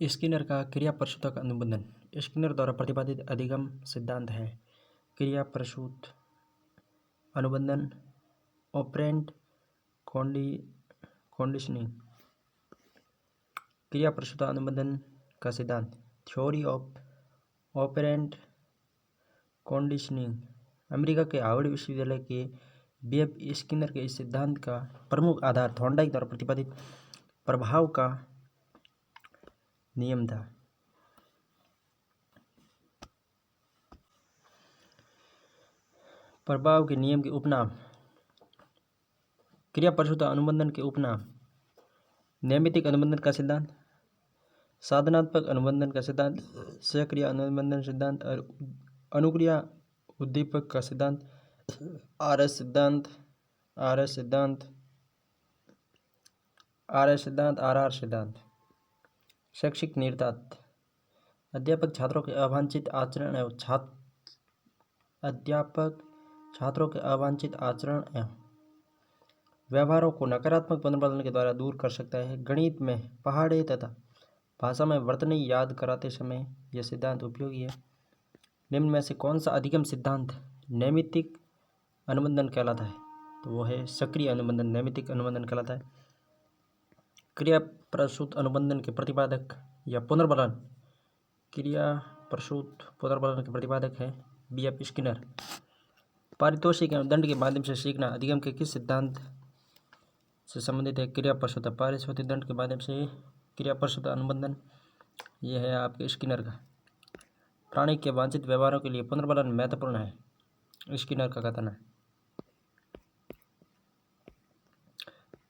Skinner का क्रिया प्रसूतक अनुबंधन Skinner द्वारा प्रतिपादित अधिगम सिद्धांत है। क्रिया प्रसूत अनुबंधन ऑपरेंट कंडीशनिंग। क्रिया प्रसूत अनुबंधन का सिद्धांत theory of operant conditioning. America के हार्वर्ड विश्वविद्यालय के B.F. स्किनर के इस सिद्धांत का प्रमुख आधार थॉर्नडाइक द्वारा प्रतिपादित प्रभाव का नियम था। प्रभाव के नियम के उपनाम क्रिया प्रसूत अनुबंधन के उपनाम नैमित्तिक अनुबंधन का सिद्धांत, साधनात्मक अनुबंधन का सिद्धांत, सक्रिय अनुबंधन सिद्धांत और अनुक्रिया उद्दीपक का सिद्धांत, RS सिद्धांत, RR सिद्धांत। शैक्षिक निहितार्थ अध्यापक छात्रों के अवांछित आचरण एवं व्यवहारों को नकारात्मक पुनर्बलन के द्वारा दूर कर सकता है। गणित में पहाड़े तथा भाषा में वर्तनी याद कराते समय यह सिद्धांत उपयोगी है। निम्न में से कौन सा अधिगम सिद्धांत नैमित्तिक अनुबंधन कहलाता है? तो वो है सक्रिय अनुबंधन नैमित्तिक अनुबंधन कहलाता है। क्रिया प्रसूत अनुबंधन के प्रतिपादक या पुनर्बलन क्रिया प्रसूत पुनर्बलन के प्रतिपादक है B.F. स्किनर। पारितोषिक एवं दंड के माध्यम से सीखना अधिगम के किस सिद्धांत से संबंधित है? क्रिया प्रसूत। पारितोषिक दंड के माध्यम से क्रिया प्रसूत अनुबंधन यह है आपके स्किनर का। प्राणी के वांछित व्यवहारों के लिए पुनर्बलन महत्वपूर्ण है, स्किनर का कथन है।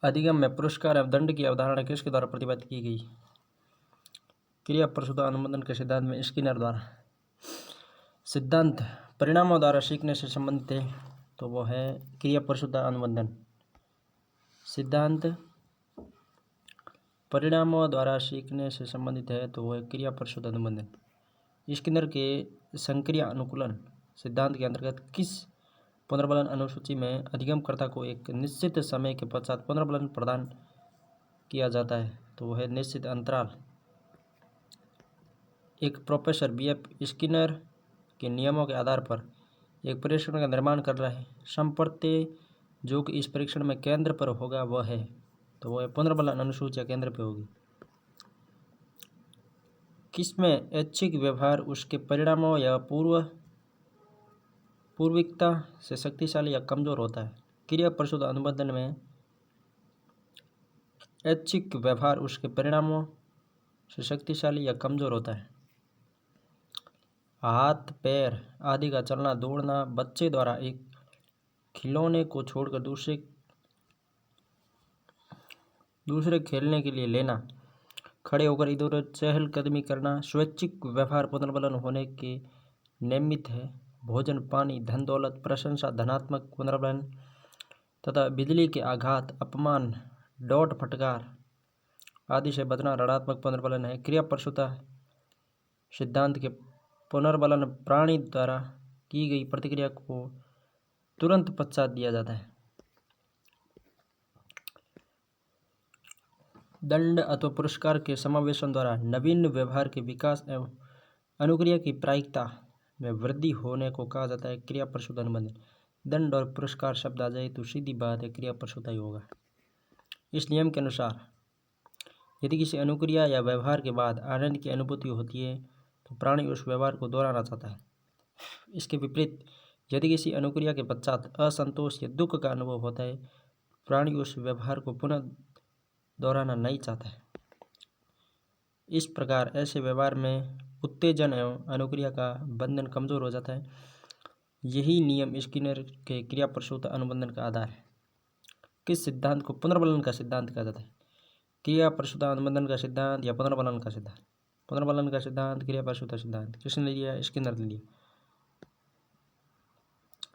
अधिगम में पुरस्कार एवं दंड की अवधारणा किसके द्वारा प्रतिपादित की गई? क्रिया प्रसूत अनुबंधन के सिद्धांत में स्किनर द्वारा। सिद्धांत परिणामों द्वारा सीखने से संबंधित है, तो वो है क्रिया प्रसूत अनुबंधन। सिद्धांत परिणामों द्वारा सीखने से संबंधित है, तो वो है क्रिया प्रसूत अनुबंधन। स्किनर के संक्रिया अनुकूलन सिद्धांत के अंतर्गत किस पुनर्बलन अनुसूची में अधिगमकर्ता को एक निश्चित समय के पश्चात पुनर्बलन प्रदान किया जाता है? तो वो है निश्चित अंतराल। एक प्रोफेसर B.F. स्किनर के नियमों के आधार पर एक परीक्षण का निर्माण कर रहा है। संप्रत्य जो कि इस परीक्षण में केंद्र पर होगा वह है, तो वह पुनर्बलन अनुसूची केंद्र पर होगी। किसमें ऐच्छिक व्यवहार उसके परिणामों या पूर्विकता से शक्तिशाली या कमजोर होता है? क्रिया प्रसूत अनुबंधन में ऐच्छिक व्यवहार उसके परिणामों से शक्तिशाली या कमजोर होता है। हाथ पैर आदि का चलना, दौड़ना, बच्चे द्वारा एक खिलौने को छोड़कर दूसरे खेलने के लिए लेना, खड़े होकर इधर उधर चहलकदमी करना, स्वैच्छिक व्यवहार पुनर्बलन होने के निमित्त है। भोजन, पानी, धन दौलत, प्रशंसा धनात्मक पुनर्बलन तथा बिजली के आघात, अपमान, डांट फटकार आदि से बचना ऋणात्मक पुनर्बलन है। क्रिया प्रसूत सिद्धांत के पुनर्बलन प्राणी द्वारा की गई प्रतिक्रिया को तुरंत पश्चात दिया जाता है। दंड अथवा पुरस्कार के समावेशन द्वारा नवीन व्यवहार के विकास एवं अनुक्रिया की प्रायिकता में वृद्धि होने को कहा जाता है क्रिया प्रसूत अनुबंधन। दंड और पुरस्कार शब्द आ जाए तो सीधी बात है क्रिया प्रसूत ही होगा। इस नियम के अनुसार यदि किसी अनुक्रिया या व्यवहार के बाद आनंद की अनुभूति होती है तो प्राणी उस व्यवहार को दोहराना चाहता है। इसके विपरीत यदि किसी अनुक्रिया के पश्चात असंतोष या दुख का अनुभव होता है, प्राणी उस व्यवहार को पुनः दोहराना नहीं चाहता है। इस प्रकार ऐसे व्यवहार में उत्तेजन एवं अनुक्रिया का बंधन कमजोर हो जाता है। यही नियम स्किनर के क्रिया प्रसूत अनुबंधन का आधार है। किस सिद्धांत को पुनर्बलन का सिद्धांत कहा जाता है? क्रिया प्रसूत अनुबंधन का सिद्धांत या पुनर्बलन का सिद्धांत? पुनर्बलन का सिद्धांत, क्रिया प्रसूत सिद्धांत किसने लिया? स्किनर ने लिया।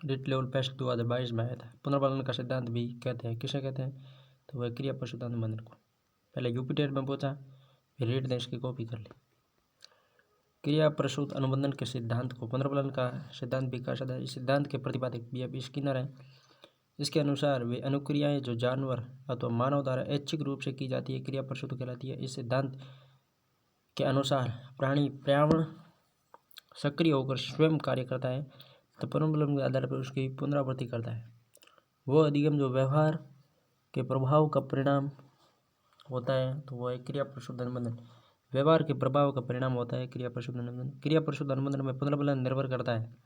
रिट लेवल टेस्ट 2022 में आया था। पुनर्बलन का सिद्धांत भी कहते हैं, किसे कहते हैं? तो वह क्रिया प्रसूत अनुबंधन को। पहले यूपीटेट में पूछा, फिर रेट दें, इसकी कॉपी कर ले। क्रिया प्रसूत अनुबंधन के सिद्धांत को पुनर्बलन का सिद्धांत भी कहा जाता है। इस सिद्धांत के प्रतिपादक B.F. स्किनर हैं। इसके अनुसार वे अनुक्रियाएं जो जानवर अथवा मानव द्वारा ऐच्छिक रूप से की जाती है क्रिया प्रसूत कहलाती है। इस सिद्धांत के अनुसार प्राणी पर्यावरण सक्रिय होकर स्वयं कार्य करता है तो पुनर्वलन के आधार पर उसकी पुनरावृत्ति करता है। वो अधिगम जो व्यवहार के प्रभाव का परिणाम होता है तो वह क्रिया प्रशुद्ध अनुबंधन। व्यवहार के प्रभाव का परिणाम होता है क्रिया प्रशुद्ध अनुबंधन। क्रिया प्रशुद्ध अनुबंधन में पुनर्वलन निर्भर करता है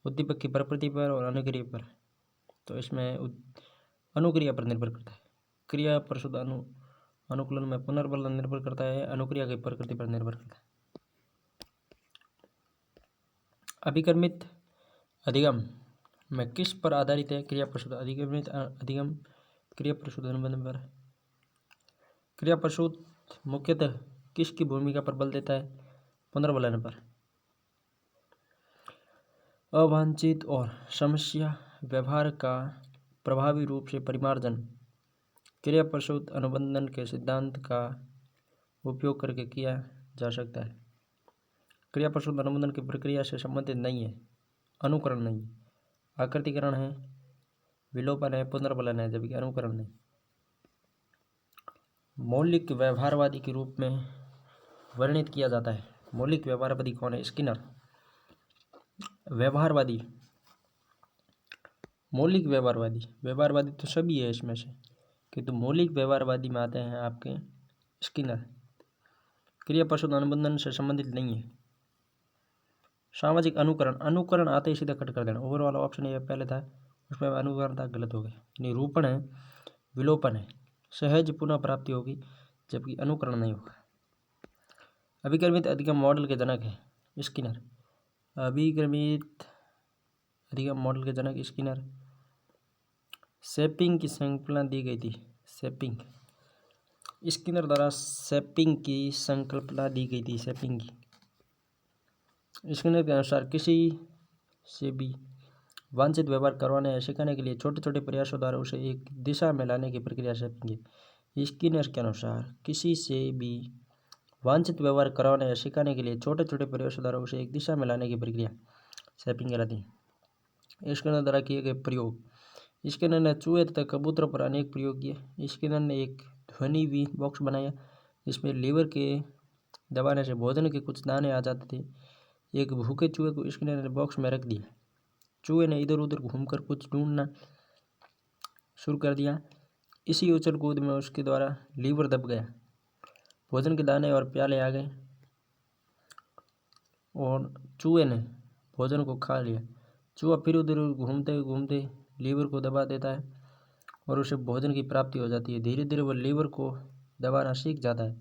उद्दीपक की प्रकृति पर और अनुक्रिया पर, तो इसमें अनुक्रिया पर निर्भर करता है। क्रिया प्रशुद्ध अनुकूलन में पुनर्वलन निर्भर करता है, अनुक्रिया की प्रकृति पर निर्भर करता है। अभिक्रमित अधिगम में किस पर आधारित है? क्रिया प्रशुद्ध अभिक्रमित अधिगम क्रिया प्रशुद्ध अनुबंधन पर। क्रिया प्रशुद्ध मुख्यतः किसकी भूमिका पर बल देता है? पुनर्वलन पर। अवांछित और समस्या व्यवहार का प्रभावी रूप से परिमार्जन क्रिया प्रशुद्ध अनुबंधन के सिद्धांत का उपयोग करके किया जा सकता है। क्रिया प्रशुद्ध अनुबंधन की प्रक्रिया से संबंधित नहीं है, अनुकरण नहीं है, आकृतिकरण है, विलोपन है, पुनर्वलन है, जबकि अनुकरण नहीं। मौलिक व्यवहारवादी के रूप में वर्णित किया जाता है। मौलिक व्यवहारवादी कौन है? स्किनर। व्यवहारवादी, मौलिक व्यवहारवादी तो सभी है इसमें से, किंतु मौलिक व्यवहारवादी में आते हैं आपके स्किनर। क्रिया प्रशुद्ध अनुबंधन से संबंधित नहीं है। सामाजिक अनुकरण आते ही सीधा कट कर देना। ओवर वाला ऑप्शन ये पहले था, उसमें अनुकरण था, गलत हो गया। निरूपण है, विलोपन है, सहज पुनः प्राप्ति होगी, जबकि अनुकरण नहीं होगा। अभिक्रमित अधिगम मॉडल के जनक है स्किनर। अभिक्रमित अधिगम मॉडल के जनक स्किनर। शैपिंग की संकल्पना दी गई थी। शैपिंग, स्किनर द्वारा शैपिंग की संकल्पना दी गई थी। शैपिंग की स्किनर के अनुसार किसी से भी वांछित व्यवहार करवाने या सिखाने के लिए छोटे छोटे प्रयासों द्वारा उसे एक दिशा में लाने की प्रक्रिया शैपिंग है। स्किनर के अनुसार किसी से भी वांछित व्यवहार करवाने या सिखाने के लिए छोटे छोटे प्रयासों द्वारा उसे एक दिशा में लाने की प्रक्रिया शैपिंग कहलाती है। स्किनर द्वारा किए गए प्रयोग। स्किनर ने चूहे तथा कबूतरों पर अनेक प्रयोग किए। स्किनर ने एक ध्वनि भी बॉक्स बनाया जिसमें लीवर के दबाने से भोजन के कुछ दाने आ जाते थे। एक भूखे चूहे को स्किनर ने बॉक्स में रख दिया। चूहे ने इधर उधर घूमकर कुछ ढूंढना शुरू कर दिया। इसी उछल कूद में उसके द्वारा लीवर दब गया, भोजन के दाने और प्याले आ गए और चूहे ने भोजन को खा लिया। चूहा फिर उधर घूमते घूमते लीवर को दबा देता है और उसे भोजन की प्राप्ति हो जाती है। धीरे धीरे वह लीवर को दबाना सीख जाता है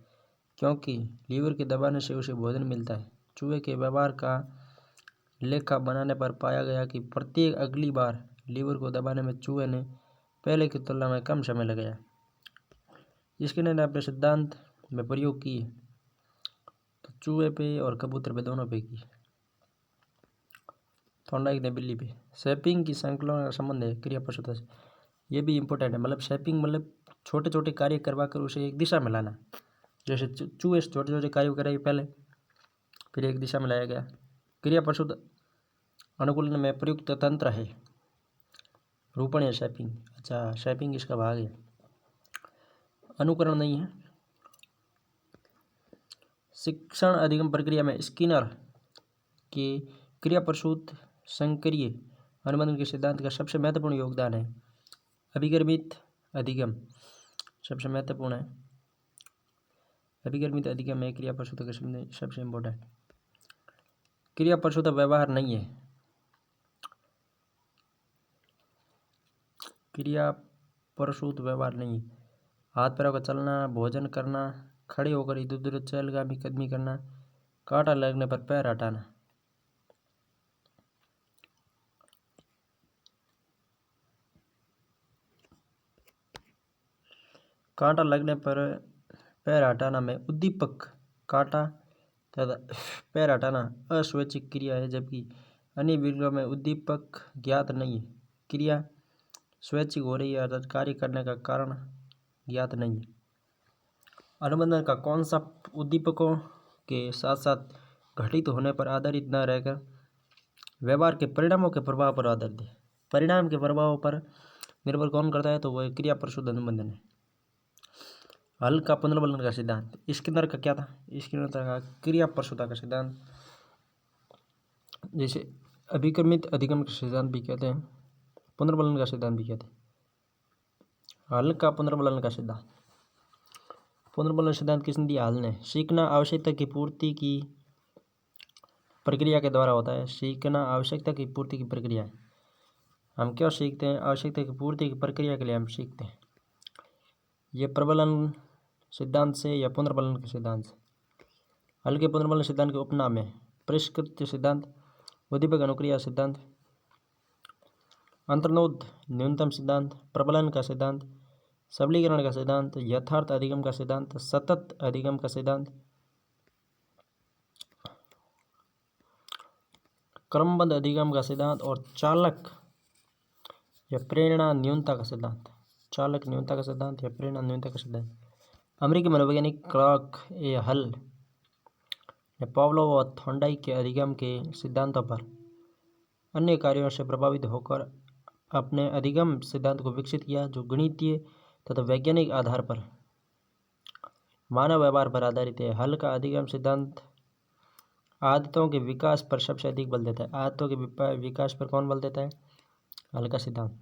क्योंकि लीवर के दबाने से उसे भोजन मिलता है। चूहे के व्यवहार का लेखा बनाने पर पाया गया कि प्रत्येक अगली बार लीवर को दबाने में चूहे ने पहले की तुलना में कम समय लगाया। स्किनर ने अपने सिद्धांत में प्रयोग किए तो चूहे पे और कबूतर पे दोनों पे की, थॉर्नडाइक ने बिल्ली पे। शैपिंग की संकलन का संबंध है क्रिया प्रशुद्ध से। ये भी इम्पोर्टेंट है, मतलब शैपिंग मतलब छोटे छोटे कार्य करवा कर उसे एक दिशा में लाना। जैसे चूहे छोटे छोटे कार्य कराए पहले, फिर एक दिशा में लाया गया। क्रिया प्रशुद्ध अनुकूलन में प्रयुक्त तंत्र है रूपण या शैपिंग। अच्छा, शैपिंग इसका भाग है, अनुकरण नहीं है। शिक्षण अधिगम प्रक्रिया में स्किनर के क्रिया प्रशुद्ध संक्रिय अनुबंधन के सिद्धांत का सबसे महत्वपूर्ण योगदान है। अभिक्रमित अधिगम सबसे महत्वपूर्ण है। अभिक्रमित अधिगम में क्रिया प्रशुद्ध के सबसे इम्पोर्टेंट। क्रिया प्रशुद्ध व्यवहार नहीं है। क्रिया प्रशुद्ध व्यवहार नहीं, हाथ पैरों का चलना, भोजन करना, खड़े होकर इधर उधर चहलगामी कदमी करना, कांटा लगने पर पैर हटाना। कांटा लगने पर पैर हटाना में उद्दीपक कांटा तथा पैर हटाना अस्वैच्छिक क्रिया है, जबकि अन्य विधियों में उद्दीपक ज्ञात नहीं है, क्रिया स्वैच्छिक हो रही है, अर्थात कार्य करने का कारण ज्ञात नहीं है। अनुबंधन का कॉन्सेप्ट उद्दीपकों के साथ साथ घटित होने पर आधारित न रहकर व्यवहार के परिणामों के प्रभाव पर आधारित है। परिणाम के प्रभाव पर निर्भर कौन करता है? तो वह क्रिया प्रशुद्ध अनुबंधन है। हल का पुनर्बलन का सिद्धांत, स्किनर का क्या था? स्किनर का क्रिया प्रसूता का सिद्धांत, जैसे अभिक्रमित अधिगम का सिद्धांत भी कहते हैं, पुनर्बलन का सिद्धांत भी कहते हैं। हल का पुनर्बलन का सिद्धांत, पुनर्बलन सिद्धांत किसने दिया? हल ने। सीखना आवश्यकता की पूर्ति की प्रक्रिया के द्वारा होता है। सीखना आवश्यकता की पूर्ति की प्रक्रिया है। हम क्यों सीखते हैं? आवश्यकता की पूर्ति की प्रक्रिया के लिए हम सीखते हैं। ये प्रबलन सिद्धांत से या पुनर्बलन के सिद्धांत से। हल के पुनर्बलन सिद्धांत के उपनाम है परिष्कृत सिद्धांत, उद्दीपक अनुक्रिया सिद्धांत, अंतर्नोद न्यूनतम सिद्धांत, प्रबलन का सिद्धांत, सबलीकरण का सिद्धांत, यथार्थ अधिगम का सिद्धांत, सतत अधिगम का सिद्धांत, क्रमबद्ध अधिगम का सिद्धांत और चालक या प्रेरणा न्यूनता का सिद्धांत। चालक न्यूनता का सिद्धांत या प्रेरणा न्यूनता का सिद्धांत। अमेरिकी मनोवैज्ञानिक क्लार्क ए हल ने पावलोव और थॉर्नडाइक के अधिगम के सिद्धांतों पर अन्य कार्यों से प्रभावित होकर अपने अधिगम सिद्धांत को विकसित किया, जो गणितीय तथा वैज्ञानिक आधार पर मानव व्यवहार पर आधारित है। हल का अधिगम सिद्धांत आदतों के विकास पर सबसे अधिक बल देता है। आदतों के विकास पर कौन बल देता है? हल का सिद्धांत।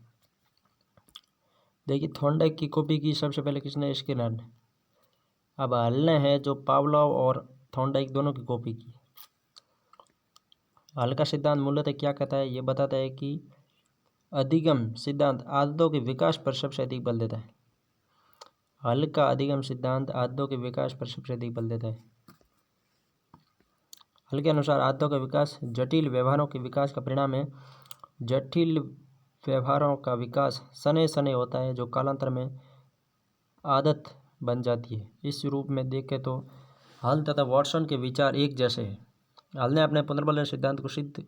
देखिए, थॉर्नडाइक की कॉपी की सबसे पहले किसने? स्किनर ने। अब हल ने है जो पावलोव और थॉर्नडाइक दोनों की कॉपी की। हल का सिद्धांत मूलतः क्या कहता है? ये बताता है कि अधिगम सिद्धांत आदतों के विकास पर सबसे अधिक बल देता है। हल का अधिगम सिद्धांत आदतों के विकास पर सबसे अधिक बल देता है। हल के अनुसार आदतों का विकास जटिल व्यवहारों के विकास का परिणाम है। जटिल व्यवहारों का विकास शनै शनै होता है, जो कालांतर में आदत बन जाती है। इस रूप में देखें तो हल तथा वॉटसन के विचार एक जैसे हैं। हल ने अपने पुनर्बलन सिद्धांत को सिद्ध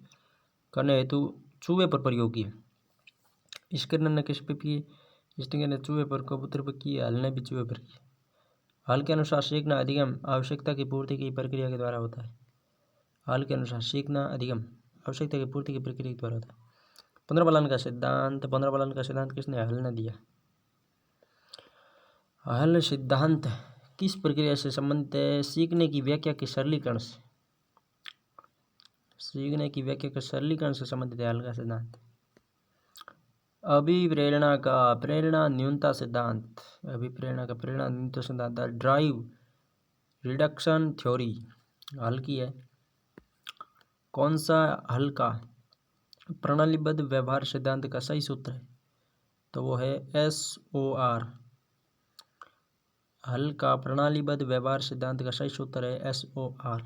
करने हेतु चूहे पर प्रयोग किया। स्किनर ने किस पर किए? स्किनर ने चूहे पर, कबूतर पर किए, हल ने भी चूहे पर किए। हल के अनुसार सीखना अधिगम आवश्यकता की पूर्ति की प्रक्रिया के द्वारा होता है। हल के अनुसार सीखना अधिगम आवश्यकता की पूर्ति की प्रक्रिया के द्वारा होता है। पुनर्बलन का सिद्धांत, पुनर्बलन का सिद्धांत किसने? हल ने दिया। हल सिद्धांत किस प्रक्रिया से संबंधित है? सीखने की व्याख्या के सरलीकरण से। सीखने की व्याख्या के सरलीकरण से संबंधित है हल का सिद्धांत। अभिप्रेरणा का प्रेरणा न्यूनता सिद्धांत, अभिप्रेरणा का प्रेरणा न्यूनता सिद्धांत, ड्राइव रिडक्शन थ्योरी हल की है। कौन सा हल का प्रणालीबद्ध व्यवहार सिद्धांत का सही सूत्र है? तो वो है SOR। हल का प्रणालीबद्ध व्यवहार सिद्धांत का सही सूत्र है SOR।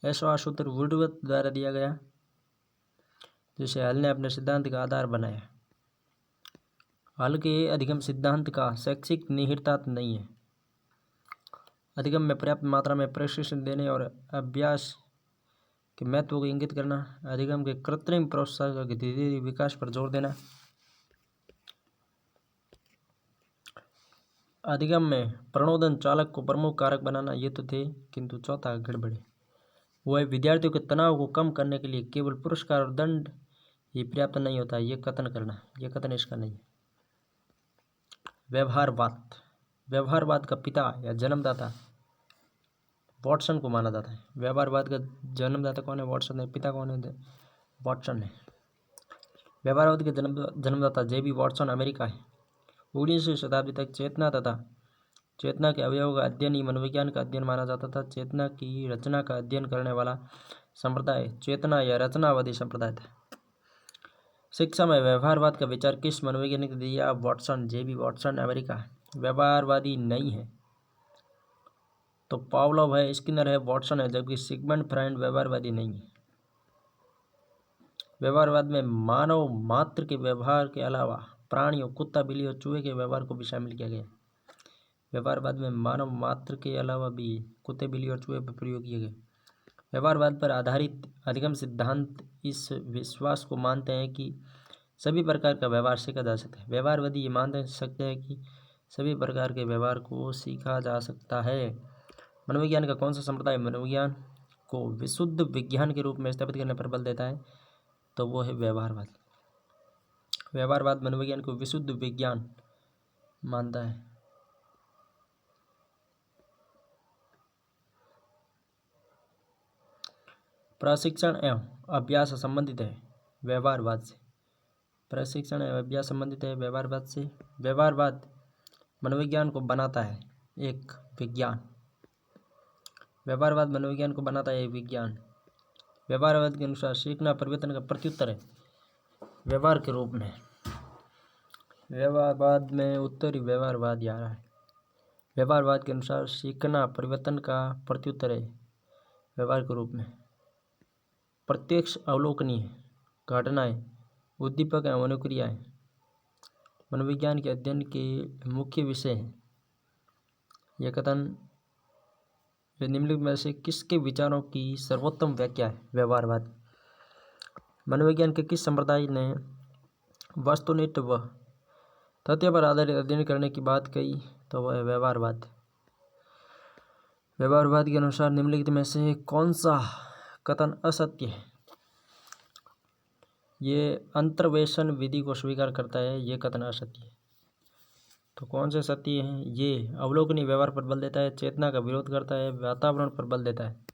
SOR सूत्र वुडवर्थ द्वारा दिया गया, जिसे हल ने अपने सिद्धांत का आधार बनाया। हल के अधिगम सिद्धांत का शैक्षिक निहितार्थ नहीं है। अधिगम में पर्याप्त मात्रा में प्रशिक्षण देने और अभ्यास के महत्व को इंगित करना, अधिगम के कृत्रिम प्रोत्साहन के धीरे विकास पर जोर देना, अधिगम में प्रणोदन चालक को प्रमुख कारक बनाना, ये तो थे, किंतु चौथा गड़बड़ है। वो है विद्यार्थियों के तनाव को कम करने के लिए केवल पुरस्कार और दंड ही पर्याप्त नहीं होता, ये कथन करना, ये कथन इसका नहीं है। व्यवहारवाद, व्यवहारवाद का पिता या जन्मदाता वॉटसन को माना जाता है। व्यवहारवाद का जन्मदाता कौन है? वॉटसन है। पिता कौन है? वॉटसन है। व्यवहारवाद के जन्मदाता JB वॉटसन अमेरिका है। 19वीं शताब्दी तक चेतना तथा चेतना के अवयवों का अध्ययन ही मनोविज्ञान का अध्ययन माना जाता था। चेतना की रचना का अध्ययन करने वाला संप्रदाय चेतना या रचनावादी संप्रदाय था। शिक्षा में व्यवहारवाद का विचार किस मनोवैज्ञानिक ने दिया? Watson, JB Watson America. व्यवहारवादी नहीं है तो पावलोव है, स्किनर है, वॉटसन है, जबकि सिगमंड फ्रायड व्यवहारवादी नहीं है। व्यवहारवाद में मानव मात्र के व्यवहार के अलावा प्राणियों, कुत्ता, बिल्ली और चूहे के व्यवहार को भी शामिल किया गया। व्यवहारवाद में मानव मात्र के अलावा भी कुत्ते, बिल्ली और चूहे पर प्रयोग किए गए। व्यवहारवाद पर आधारित अधिगम सिद्धांत इस विश्वास को मानते हैं कि सभी प्रकार का व्यवहार सीखा जा सकता है। व्यवहारवादी ये मान सकते हैं कि सभी प्रकार के व्यवहार को सीखा जा सकता है। मनोविज्ञान का कौन सा संप्रदाय मनोविज्ञान को विशुद्ध विज्ञान के रूप में स्थापित करने पर बल देता है? तो वो है व्यवहारवाद। व्यवहारवाद मनोविज्ञान को विशुद्ध विज्ञान मानता है। प्रशिक्षण एवं अभ्यास संबंधित है व्यवहारवाद से। प्रशिक्षण एवं अभ्यास संबंधित है व्यवहारवाद से। व्यवहारवाद मनोविज्ञान को बनाता है एक विज्ञान। व्यवहारवाद मनोविज्ञान को बनाता है एक विज्ञान। व्यवहारवाद के अनुसार सीखना परिवर्तन का प्रत्युत्तर है व्यवहार के रूप में। व्यवहारवाद में उत्तरी व्यवहारवाद आ रहा है। व्यवहारवाद के अनुसार सीखना परिवर्तन का प्रत्युत्तर है व्यवहार के रूप में। प्रत्यक्ष अवलोकनीय घटनाएं, उद्दीपक एवं अनुक्रियाएं मनोविज्ञान के अध्ययन के मुख्य विषय हैं। यह कथन निम्नलिखित में से किसके विचारों की सर्वोत्तम व्याख्या है? व्यवहारवाद। मनोविज्ञान के किस संप्रदाय ने वस्तुनिष्ठ व तथ्य पर आधारित अध्ययन करने की बात कही? तो वह है व्यवहारवाद। व्यवहारवाद के अनुसार निम्नलिखित में से कौन सा कथन असत्य है? ये अंतर्वेशन विधि को स्वीकार करता है, ये कथन असत्य है। तो कौन से सत्य हैं? ये अवलोकनीय व्यवहार पर बल देता है, चेतना का विरोध करता है, वातावरण पर बल देता है।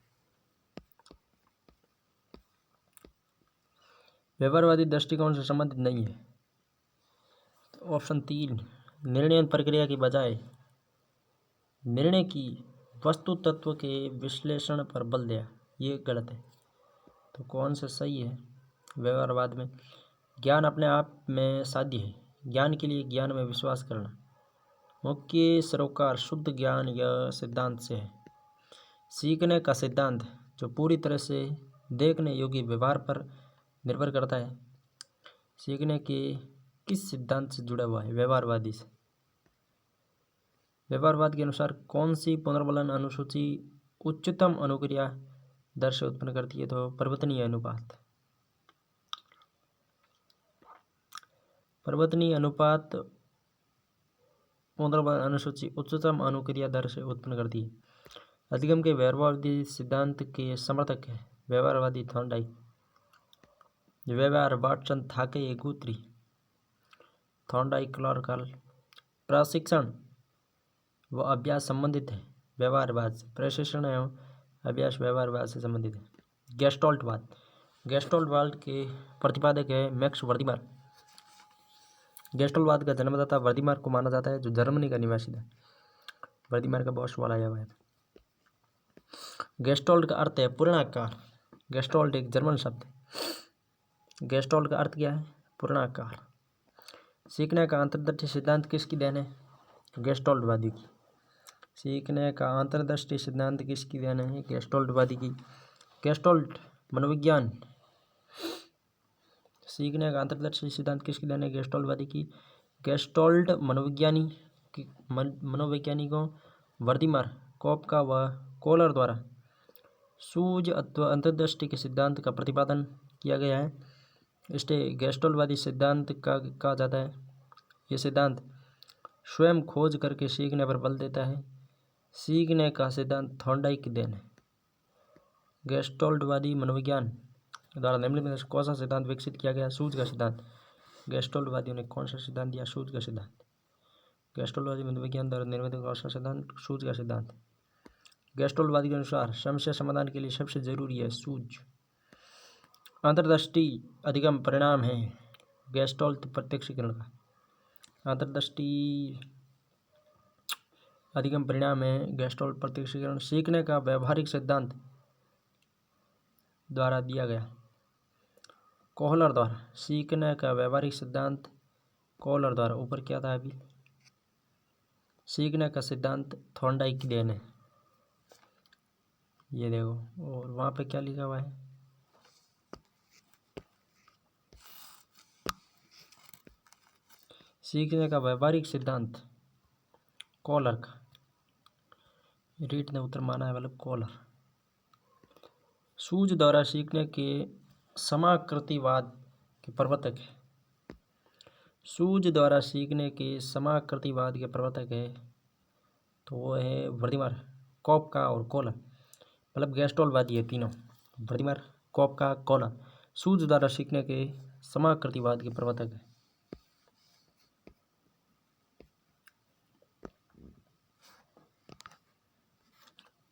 व्यवहारवादी दृष्टिकोण से संबंधित नहीं है। तो ऑप्शन 3, निर्णय प्रक्रिया की बजाय निर्णय की वस्तु तत्व के विश्लेषण पर बल दिया, ये गलत है। तो कौन सा सही है? व्यवहारवाद में ज्ञान अपने आप में साध्य है। ज्ञान के लिए ज्ञान में विश्वास करना। मुख्य सरोकार शुद्ध ज्ञान या सिद्धांत से है। सीखने का सिद्धांत जो पूरी तरह से देखने योग्य व्यवहार पर निर्भर करता है। सीखने के किस सिद्धांत से जुड़ा हुआ है? व्यवहारवादी से। व्यवहारवाद के अनुसार कौन सी पुनर्बलन अनुसूची उच्चतम अनुक्रिया दर से उत्पन्न करती है? तो परिवर्तनीय अनुपात। परिवर्तनीय अनुपात पुनर्बलन अनुसूची उच्चतम अनुक्रिया दर से उत्पन्न करती है। अधिगम के व्यवहारवादी सिद्धांत के समर्थक है व्यवहारवादी थॉर्नडाइक। व्यवहार वाटसन थाके गुत्री थॉर्नडाइक क्लॉर्कल। प्रशिक्षण व अभ्यास संबंधित है व्यवहारवाद से। प्रशिक्षण एवं अभ्यास व्यवहारवाद से संबंधित है। गेस्टॉल्टवाद। गेस्टॉल्टवाद के प्रतिपादक है मैक्स वर्दीमार। गेस्टॉल्टवाद का जन्मदाता वर्दीमार को माना जाता है, जो जर्मनी का निवासी था। वर्दीमार का बहुत सवाल आया हुआ है। गेस्टॉल्ट का अर्थ है पूर्णाकार। गेस्टॉल्ट एक जर्मन शब्द है। गेस्टॉल्ट का अर्थ क्या है? पूर्णाकार। सीखने का अंतर्दृष्टि सिद्धांत किसकी देन है? गेस्टॉल्टवादी की। सीखने का अंतर्दृष्टि सिद्धांत किसकी देन है? गेस्टॉल्टवादी की। गेस्टॉल्ट मनोविज्ञान। सीखने का अंतर्दृष्टि सिद्धांत किसकी देन है? गेस्टॉल्टवादी की। गेस्टॉल्ट मनोवैज्ञानिकों वर्दीमार, कोपका व कोलर द्वारा सूझ अथवा अंतर्दृष्टि के सिद्धांत का प्रतिपादन किया गया है। इसे गेस्टॉल्टवादी सिद्धांत का कहा जाता है। ये सिद्धांत स्वयं खोज करके सीखने पर बल देता है। सीखने का सिद्धांत थॉर्नडाइक की देन है। गेस्टॉल्टवादी मनोविज्ञान द्वारा निम्नलिखित में कौन सा सिद्धांत विकसित किया गया? सूझ का सिद्धांत। गेस्टॉल्टवादियों ने कौन सा सिद्धांत दिया? सूझ का सिद्धांत। गेस्टॉल्टवादी मनोविज्ञान द्वारा निर्मित कौन सा सिद्धांत? सूझ का सिद्धांत। गेस्टॉल्टवादी के अनुसार समस्या समाधान के लिए सबसे जरूरी है सूझ। अंतर्दृष्टि अधिगम परिणाम है गेस्टॉल्ट प्रत्यक्षीकरण का। अंतर्दृष्टि अधिगम परिणाम है गेस्टॉल्ट प्रत्यक्षीकरण। सीखने का व्यवहारिक सिद्धांत द्वारा दिया गया कोहलर द्वारा। सीखने का व्यवहारिक सिद्धांत कोहलर द्वारा। ऊपर क्या था अभी? सीखने का सिद्धांत थॉर्नडाइक की देन है, ये देखो। और वहाँ पे क्या लिखा हुआ है? सीखने का व्यवहारिक सिद्धांत कोहलर का। रीट ने उत्तर माना है मतलब कोहलर। सूझ द्वारा सीखने के समाकृतिवाद के प्रवर्तक है। सूझ द्वारा सीखने के समाकृतिवाद के प्रवर्तक है तो वो है वर्दीमार, कोपका और कोलर। मतलब गेस्टॉल्टवादी है तीनों, वर्दीमार, कोपका, कोलर। सूझ द्वारा सीखने के समाकृतिवाद के प्रवर्तक है।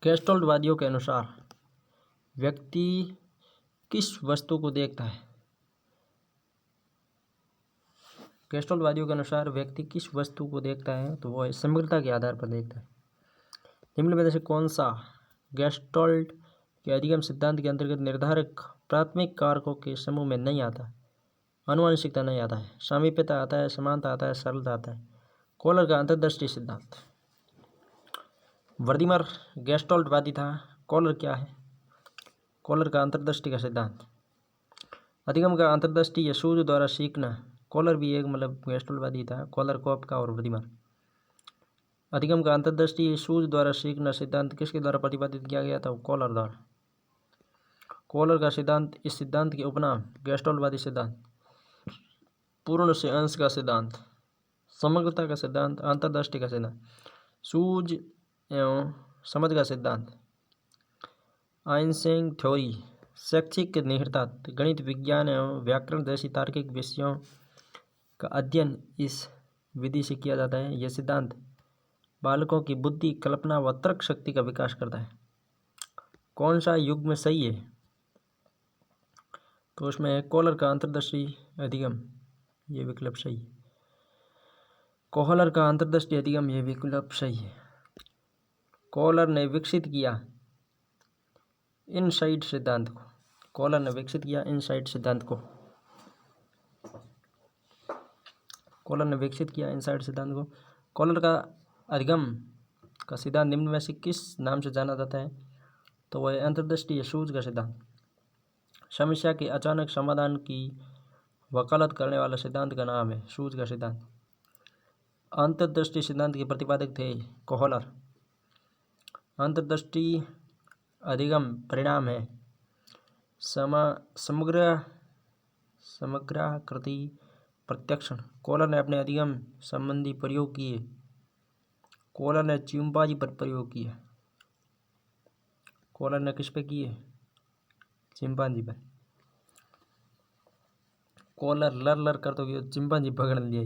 गेस्टॉल्टवादियों के अनुसार व्यक्ति किस वस्तु को देखता है? गेस्टोल्टवादियों के अनुसार व्यक्ति किस वस्तु को देखता है तो वो समग्रता के आधार पर देखता है। निम्न में से कौन सा गेस्टोल्ट के अधिगम सिद्धांत के अंतर्गत निर्धारक प्राथमिक कारकों के समूह में नहीं आता? आनुवंशिकता नहीं आता है, सामीप्यता आता है, समानता आता है, सरलता आता है। कोलर का अंतर्दृष्टि सिद्धांत। वर्दीमर गेस्टोल्टवादी था। कोलर क्या है? कोलर का अंतर्दृष्टि का सिद्धांत। अधिगम का अंतर्दृष्टि या सूझ द्वारा सीखना। कोलर भी एक गेस्टोल्टवादी था। कोलर, कोपका और वर्दीमर। अधिगम का अंतर्दृष्टि सूझ द्वारा सीखना सिद्धांत किसके द्वारा प्रतिपादित किया गया था? कोलर द्वारा। कोलर का सिद्धांत, इस सिद्धांत के उपनाम गेस्टोल्टवादी सिद्धांत, पूर्ण से अंश का सिद्धांत, समग्रता का सिद्धांत, अंतर्दृष्टि का सिद्धांत, सूझ एवं समझ का सिद्धांत, आइंस्टाइन थ्योरी, शैक्षिक निहितार्थ, गणित, विज्ञान एवं व्याकरण जैसी तार्किक विषयों का अध्ययन इस विधि से किया जाता है। यह सिद्धांत बालकों की बुद्धि, कल्पना व तर्क शक्ति का विकास करता है। कौन सा युग में सही है? तो उसमें है कोलर का अंतर्दृष्टि अधिगम, ये विकल्प सही है। कोहलर का अंतर्दृष्टि अधिगम, ये विकल्प सही है। कोलर ने विकसित किया इनसाइट सिद्धांत को। कोलर ने विकसित किया इनसाइट सिद्धांत को। कोलर ने विकसित किया इनसाइट सिद्धांत को। कोलर का अधिगम का सिद्धांत निम्न में से किस नाम से जाना जाता है? तो वह अंतर्दृष्टि या सूझ का सिद्धांत। समस्या के अचानक समाधान की वकालत करने वाला सिद्धांत का नाम है सूझ का सिद्धांत। अंतर्दृष्टि सिद्धांत के प्रतिपादक थे कोहलर। अंतर्दृष्टि अधिगम परिणाम है समग्राकृति प्रत्यक्षण। कोहलर ने अपने अधिगम संबंधी प्रयोग किए। कोहलर ने चिंपांजी पर प्रयोग किया। कोहलर ने किस पे किए? चिंपांजी पर। कोहलर लर लर कर तो चिंपांजी पकड़ लिया।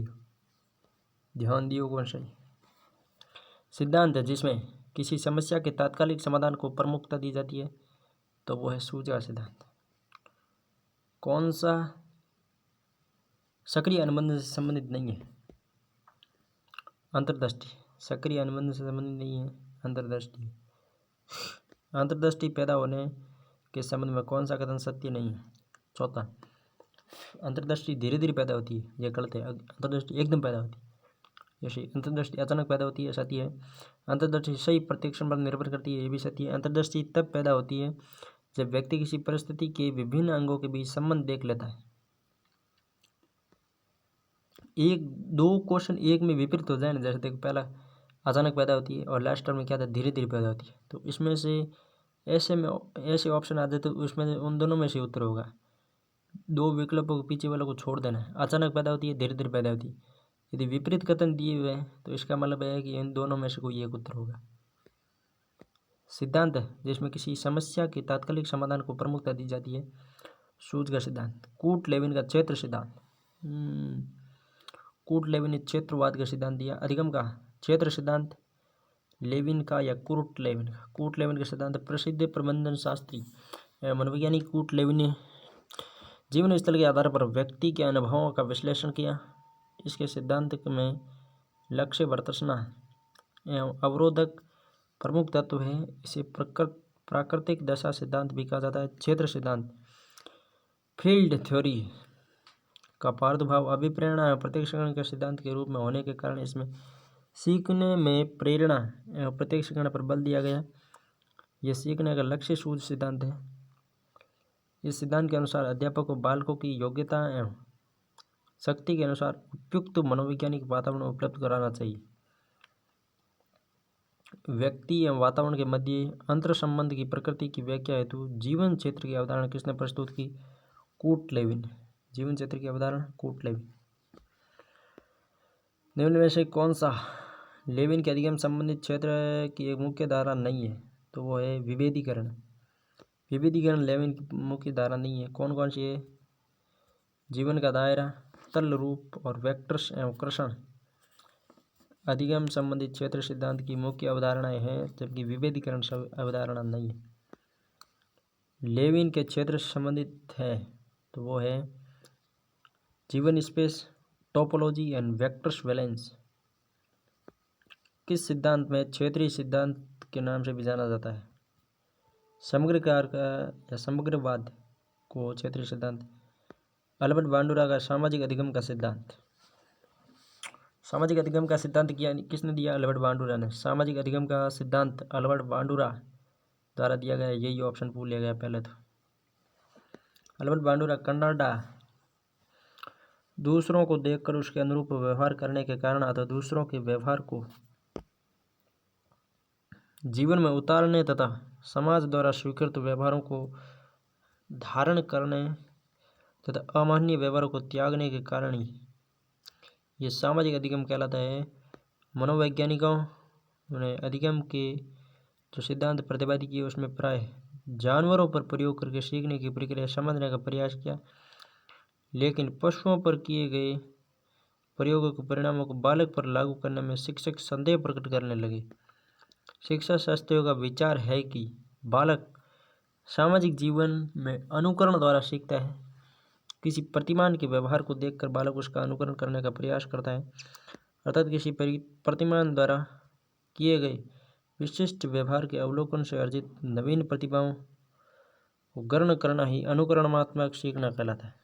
ध्यान दियो कौन सही सिद्धांत है जिसमें किसी समस्या के तात्कालिक समाधान को प्रमुखता दी जाती है तो वो है सूझ का सिद्धांत। कौन सा सक्रिय अनुबंध से संबंधित नहीं है? अंतर्दृष्टि। सक्रिय अनुबंध से संबंधित नहीं है, अंतर्दृष्टि। अंतर्दृष्टि पैदा होने के संबंध में कौन सा कथन सत्य नहीं है? चौथा, अंतर्दृष्टि धीरे धीरे पैदा होती है, यह गलत है। अंतर्दृष्टि एकदम पैदा होती है। जैसे अंतर्दृष्टि अचानक पैदा होती है, सत्य है। अंतर्दृष्टि सही प्रत्यक्षण पर निर्भर करती है, ये भी सत्य है। अंतर्दृष्टि तब पैदा होती है जब व्यक्ति किसी परिस्थिति के विभिन्न अंगों के बीच संबंध देख लेता है। एक दो क्वेश्चन एक में विपरीत हो जाए ना, जैसे देखो पहला अचानक पैदा होती है और लास्ट टर्म में क्या था? धीरे धीरे पैदा होती है। तो इसमें से ऐसे ऑप्शन आ जाए तो उसमें से उन दोनों में से उत्तर होगा। दो विकल्पों के पीछे वालों को छोड़ देना है। अचानक पैदा होती है, धीरे धीरे पैदा होती है। यदि विपरीत कथन दिए हुए हैं तो इसका मतलब है कि इन दोनों में से कोई एक उत्तर होगा। सिद्धांत है जिसमें किसी समस्या के तात्कालिक समाधान को प्रमुखता दी जाती है, सूझ का सिद्धांत। कूट लेविन का क्षेत्र सिद्धांत। कूट लेविन ने क्षेत्रवाद का सिद्धांत दिया। अधिगम का क्षेत्र सिद्धांत लेविन का या कूट लेविन का? कूट लेविन का सिद्धांत प्रसिद्ध प्रबंधन शास्त्री मनोवैज्ञानिक कूट लेविन ने जीवन स्थल के आधार पर व्यक्ति के अनुभवों का विश्लेषण किया। इसके सिद्धांत में लक्ष्य, वर्तसना एवं अवरोधक प्रमुख तत्व है। इसे प्राकृतिक दशा सिद्धांत भी कहा जाता है। क्षेत्र सिद्धांत फील्ड थ्योरी का प्रादुर्भाव अभिप्रेरणा एवं प्रत्यक्षीकरण के सिद्धांत के रूप में होने के कारण इसमें सीखने में प्रेरणा एवं प्रत्यक्षीकरण पर बल दिया गया। यह सीखने का लक्ष्य सूझ सिद्धांत है। इस सिद्धांत के अनुसार अध्यापक को बालकों की योग्यता एवं शक्ति के अनुसार उपयुक्त मनोवैज्ञानिक वातावरण उपलब्ध कराना चाहिए। व्यक्ति एवं वातावरण के मध्य अंतर संबंध की प्रकृति की व्याख्या हेतु जीवन क्षेत्र की अवधारणा किसने प्रस्तुत की? कूट लेविन। जीवन क्षेत्र की अवधारणा कूट लेविन। निम्न में से कौन सा लेविन के अधिगम संबंधित क्षेत्र की एक मुख्य धारा नहीं है? तो वो है विभेदीकरण। विभेदीकरण लेविन की मुख्य धारा नहीं है। कौन कौन सी है? जीवन का दायरा, तल रूप और वेक्टर्स एवं कर्षण अधिगम संबंधित क्षेत्र सिद्धांत की मुख्य अवधारणाएं हैं, जबकि विभेदीकरण सब अवधारणा नहीं है। लेविन के क्षेत्र से संबंधित है तो वो है जीवन space, topology and vectors valence. किस सिद्धांत में क्षेत्रीय सिद्धांत के नाम से भी जाना जाता है? समग्र कार का या समग्रवाद को क्षेत्रीय सिद्धांत। अल्बर्ट बांडुरा का सामाजिक अधिगम का सिद्धांत। सामाजिक अधिगम का सिद्धांत किसने दिया? अल्बर्ट बांडुरा ने। सामाजिक अधिगम का सिद्धांत अल्बर्ट बांडुरा द्वारा दिया गया। यही ऑप्शन पूछ लिया गया पहले तो। Albert बांडुरा Canada. दूसरों को देखकर उसके अनुरूप व्यवहार करने के कारण अथवा दूसरों के व्यवहार को जीवन में उतारने तथा समाज द्वारा स्वीकृत व्यवहारों को धारण करने तथा अमान्य व्यवहारों को त्यागने के कारण ही ये सामाजिक अधिगम कहलाता है। मनोवैज्ञानिकों ने अधिगम के जो सिद्धांत प्रतिपादित किए उसमें प्राय जानवरों पर प्रयोग करके सीखने की प्रक्रिया समझने का प्रयास किया, लेकिन पशुओं पर किए गए प्रयोगों के परिणामों को बालक पर लागू करने में शिक्षक संदेह प्रकट करने लगे। शिक्षा शास्त्रियों का विचार है कि बालक सामाजिक जीवन में अनुकरण द्वारा सीखता है। किसी प्रतिमान के व्यवहार को देखकर बालक उसका अनुकरण करने का प्रयास करता है, अर्थात किसी प्रतिमान द्वारा किए गए विशिष्ट व्यवहार के अवलोकन से अर्जित नवीन प्रतिभाओं को ग्रहण करना ही अनुकरणात्मक सीखना कहलाता है।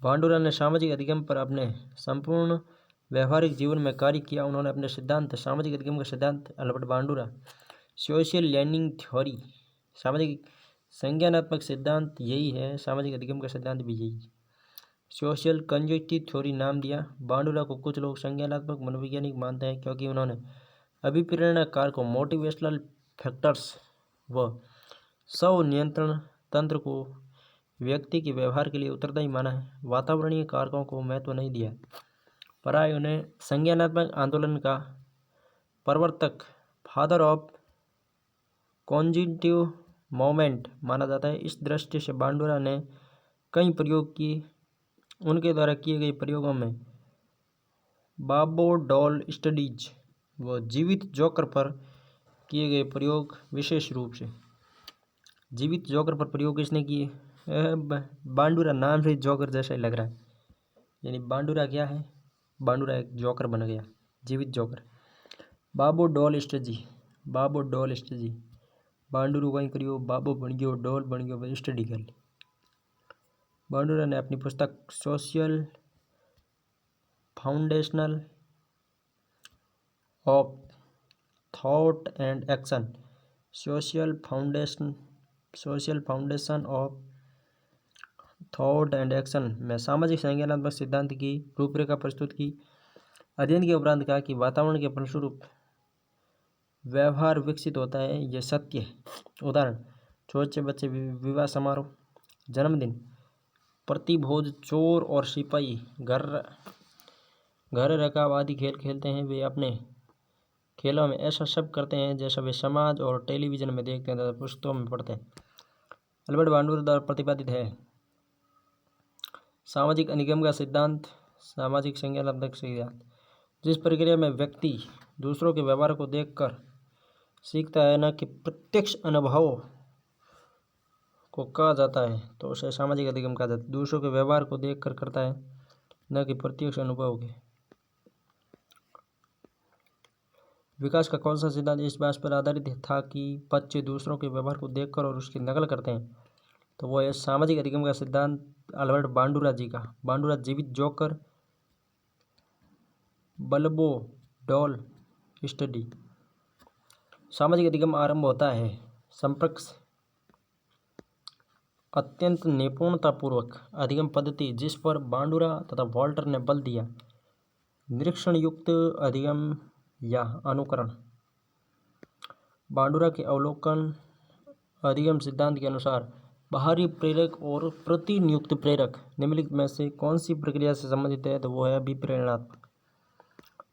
बांडुरा ने सामाजिक अधिगम पर अपने संपूर्ण व्यवहारिक जीवन में कार्य किया। उन्होंने अपने सिद्धांत सामाजिक अधिगम का सिद्धांत अल्बर्ट बांडुरा। सोशल लर्निंग थ्योरी, सामाजिक संज्ञानात्मक सिद्धांत यही है। सामाजिक अधिगम का सिद्धांत भी यही। सोशल कंज्यूक्टिव थ्योरी नाम दिया। बांडुरा को कुछ लोग संज्ञानात्मक मनोवैज्ञानिक मानते हैं क्योंकि उन्होंने अभिप्रेरणा कारक को मोटिवेशनल फैक्टर्स व स्व नियंत्रण तंत्र को व्यक्ति के व्यवहार के लिए उत्तरदायी माना है। वातावरणीय कारकों को महत्व नहीं दिया। प्राय उन्हें संज्ञानात्मक आंदोलन का प्रवर्तक, फादर ऑफ कॉग्निटिव मोमेंट माना जाता है। इस दृष्टि से बांडुरा ने कई प्रयोग किए। उनके द्वारा किए गए प्रयोगों में बाबो डॉल स्टडीज व जीवित जोकर पर किए गए प्रयोग विशेष रूप से। जीवित जोकर पर प्रयोग किसने किए? बांडुरा। नाम से जोकर जैसा ही लग रहा है, यानी बांडुरा क्या है? बांडुरा एक जोकर बन गया, जीवित जोकर। बाबो डॉल स्टडी, बाबो डॉल स्टडी। बांडुरू कहीं करियो, बाबो बन गयो, डॉल बन गयो, स्टडी कर ली। बांडुरा ने अपनी पुस्तक social foundational of thought and action, social foundation of thought and action में सामाजिक संज्ञानात्मक सिद्धांत की रूपरेखा प्रस्तुत की। अध्ययन के उपरांत कहा कि वातावरण के फलस्वरूप व्यवहार विकसित होता है, यह सत्य है। उदाहरण, छोटे बच्चे विवाह समारोह, जन्मदिन, प्रतिभोज, चोर और सिपाही, घर रकाब आदि खेल खेलते हैं। वे अपने खेलों में ऐसा सब करते हैं जैसा वे समाज और टेलीविजन में देखते हैं तथा पुस्तकों में पढ़ते हैं। अल्बर्ट बांडुरा द्वारा प्रतिपादित है सामाजिक अधिगम का सिद्धांत, सामाजिक संज्ञानात्मक सिद्धांत। जिस प्रक्रिया में व्यक्ति दूसरों के व्यवहार को देखकर सीखता है, न कि प्रत्यक्ष अनुभव को कहा जाता है, तो उसे सामाजिक अधिगम कहा जाता है। दूसरों के व्यवहार को देखकर करता है, न कि प्रत्यक्ष अनुभव के। विकास का कौन सा सिद्धांत इस बात पर आधारित था कि बच्चे दूसरों के व्यवहार को देखकर और उसकी नकल करते हैं? तो वो है सामाजिक अधिगम का सिद्धांत अल्बर्ट बांडुरा जी का। बांडुरा जीवित जोकर, बल्बो डॉल स्टडी। सामाजिक अधिगम आरंभ होता है संपर्क से। अत्यंत निपुणतापूर्वक अधिगम पद्धति जिस पर बांडुरा तथा वॉल्टर ने बल दिया, निरीक्षण युक्त अधिगम या अनुकरण। बांडुरा के अवलोकन अधिगम सिद्धांत के अनुसार बाहरी प्रेरक और प्रतिनियुक्त प्रेरक निम्नलिखित में से कौन सी प्रक्रिया से संबंधित है? तो वो है अभिप्रेरणात्मक।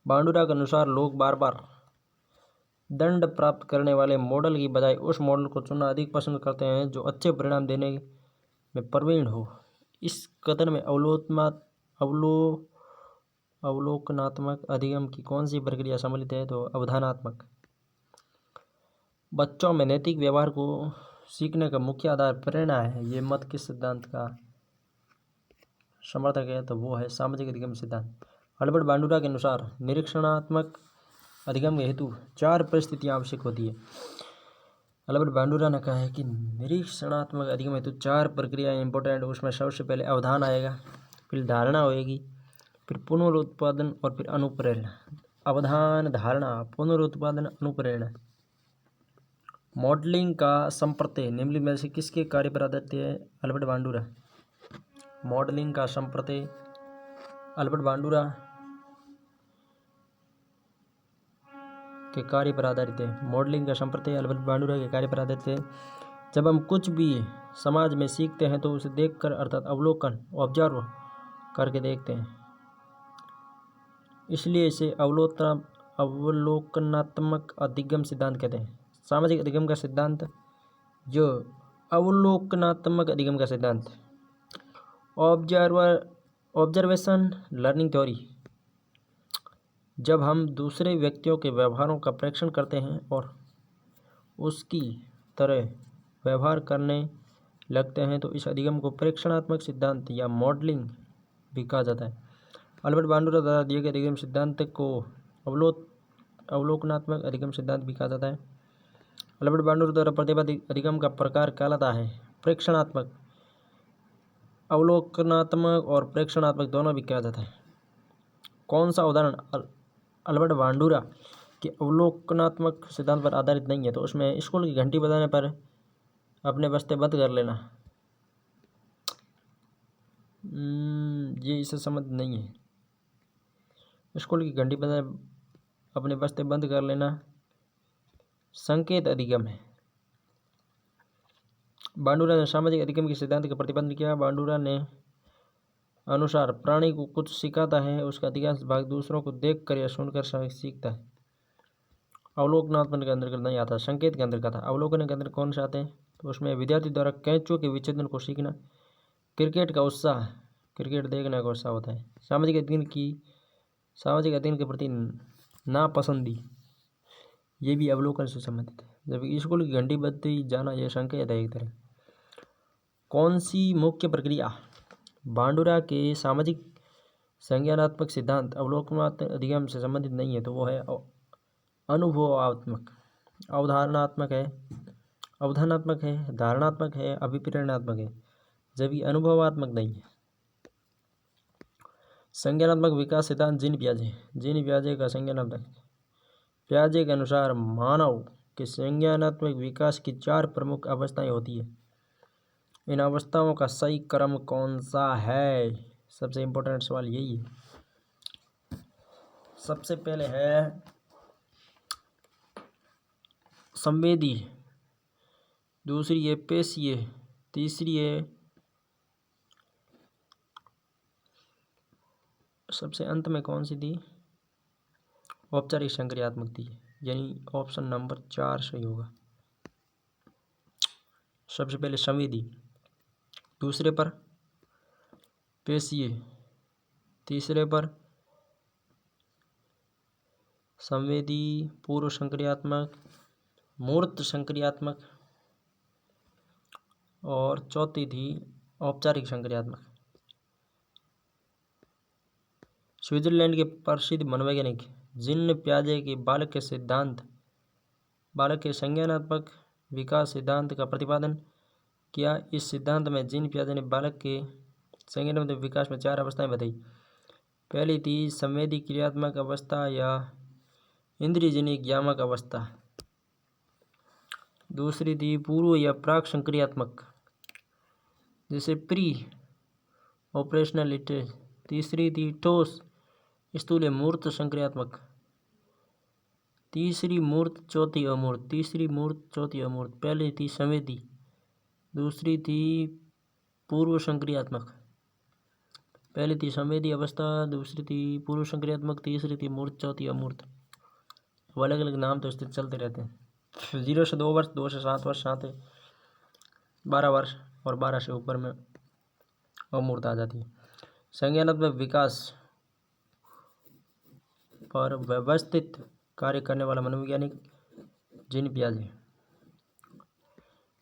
बांडुरा के अनुसार लोग बार बार दंड प्राप्त करने वाले मॉडल की बजाय उस मॉडल को चुनना अधिक पसंद करते हैं जो अच्छे परिणाम देने में प्रवीण हो। इस कथन में अवलोकनात्मक अधिगम की कौन सी प्रक्रिया सम्मिलित है? तो अवधानात्मक। बच्चों में नैतिक व्यवहार को सीखने का मुख्य आधार प्रेरणा है। ये मत किस सिद्धांत का समर्थक है? तो वो है सामाजिक अधिगम सिद्धांत। अल्बर्ट बांडुरा के अनुसार निरीक्षणात्मक अधिगम के हेतु 4 परिस्थितियां आवश्यक होती है। अल्बर्ट बांडुरा ने कहा है कि निरीक्षणात्मक अधिगम हेतु 4 प्रक्रियाएं इंपॉर्टेंट। उसमें सबसे पहले अवधान आएगा, फिर धारणा होएगी, फिर पुनरुत्पादन और फिर अनुप्रेरणा। अवधान, धारणा, पुनरुत्पादन, अनुप्रेरणा। मॉडलिंग का संप्रत्यय निम्नलिखित में से किसके कार्य पर आधारित है? अल्बर्ट बांडुरा। मॉडलिंग का संप्रत्यय अल्बर्ट बांडुरा के कार्य पर आधारित है। मॉडलिंग का संप्रत्यय अल्बर्ट बांडुरा के कार्य पर आधारित है। जब हम कुछ भी समाज में सीखते हैं तो उसे देखकर, अर्थात अवलोकन, ऑब्जर्व करके देखते हैं, इसलिए इसे अवलोकनात्मक अधिगम सिद्धांत कहते हैं। सामाजिक अधिगम का सिद्धांत जो अवलोकनात्मक अधिगम का सिद्धांत। Observation learning theory. जब हम दूसरे व्यक्तियों के व्यवहारों का प्रेक्षण करते हैं और उसकी तरह व्यवहार करने लगते हैं तो इस अधिगम को प्रेक्षणात्मक सिद्धांत या मॉडलिंग भी कहा जाता है। अल्बर्ट बांडुरा द्वारा दिए गए अधिगम सिद्धांत को अवलोकनात्मक अधिगम सिद्धांत भी कहा जाता है। अल्बर्ट बांडुरा द्वारा प्रतिपादित अधिगम का प्रकार कहलाता है प्रेक्षणात्मक। अवलोकनात्मक और प्रेक्षणात्मक दोनों भी कहा जाता है। कौन सा उदाहरण अल्बर्ट बांडुरा के अवलोकनात्मक सिद्धांत पर आधारित नहीं है? तो उसमें स्कूल की घंटी बजाने पर अपने बस्ते बंद कर लेना, ये इससे संबंधित नहीं है। स्कूल की घंटी बजाने अपने बस्ते बंद कर लेना संकेत अधिगम है। बांडुरा ने सामाजिक अधिगम के सिद्धांत का प्रतिपादन किया। बांडुरा ने अनुसार प्राणी को कुछ सिखाता है, उसका अधिकांश भाग दूसरों को देखकर या सुनकर सीखता है। अवलोकनात्मक के अंदर नहीं आता, संकेत के अंदर का था। अवलोकन के अंदर कौन से आते हैं? तो उसमें विद्यार्थी द्वारा कैंचों के विच्छेदन को सीखना, क्रिकेट का उत्साह, क्रिकेट देखने का उत्साह होता है। सामाजिक अध्ययन के प्रति नापसंदी, ये भी अवलोकन से संबंधित है। जबकि स्कूल की घंटी बजती जाना यह संकेत है एक तरह। कौन सी मुख्य प्रक्रिया बांडुरा के सामाजिक संज्ञानात्मक सिद्धांत अवलोकनात्मक अधिगम से संबंधित नहीं है? तो वो है अनुभवात्मक। अवधानात्मक है, धारणात्मक है, अभिप्रेरणात्मक है, जबकि अनुभवात्मक नहीं है। संज्ञानात्मक विकास सिद्धांत जीन पियाजे का संज्ञानात्मक। पियाजे के अनुसार मानव के संज्ञानात्मक विकास की 4 प्रमुख अवस्थाएं होती है। इन अवस्थाओं का सही क्रम कौन सा है? सबसे इम्पोर्टेंट सवाल यही है। सबसे पहले है संवेदी, दूसरी है पेशीय, तीसरी है सबसे अंत में कौन सी थी? औपचारिक संक्रियात्मक थी, यानी ऑप्शन नंबर 4 सही होगा। सबसे पहले संवेदी, दूसरे पर पेशीय, तीसरे पर संवेदी, पूर्व संक्रियात्मक, मूर्त संक्रियात्मक और चौथी थी औपचारिक संक्रियात्मक। स्विट्जरलैंड के प्रसिद्ध मनोवैज्ञानिक जीन पियाजे के बालक के संज्ञानात्मक विकास सिद्धांत का प्रतिपादन किया। इस सिद्धांत में जीन पियाजे ने बालक के संज्ञानात्मक विकास में 4 अवस्थाएं बताई। पहली थी संवेदी क्रियात्मक अवस्था या इंद्रियजन्य ज्ञानक अवस्था। दूसरी थी पूर्व या प्राक संक्रियात्मक, जैसे प्री ऑपरेशनल स्टेज। तीसरी थी ठोस स्थूल मूर्त संक्रियात्मक। तीसरी मूर्त, चौथी अमूर्त। पहली थी संवेदी, दूसरी थी पूर्व संक्रियात्मक। पहली थी संवेदी अवस्था, दूसरी थी पूर्व संक्रियात्मक, तीसरी थी मूर्त, चौथी अमूर्त। अलग अलग नाम तो इससे चलते रहते हैं। 0 से 2 वर्ष, 2 से 7 वर्ष, 7 से 12 वर्ष और 12 से ऊपर में अमूर्त आ जाती है। संज्ञानात्मक विकास पर व्यवस्थित कार्य करने वाला मनोवैज्ञानिक जीन पियाजे।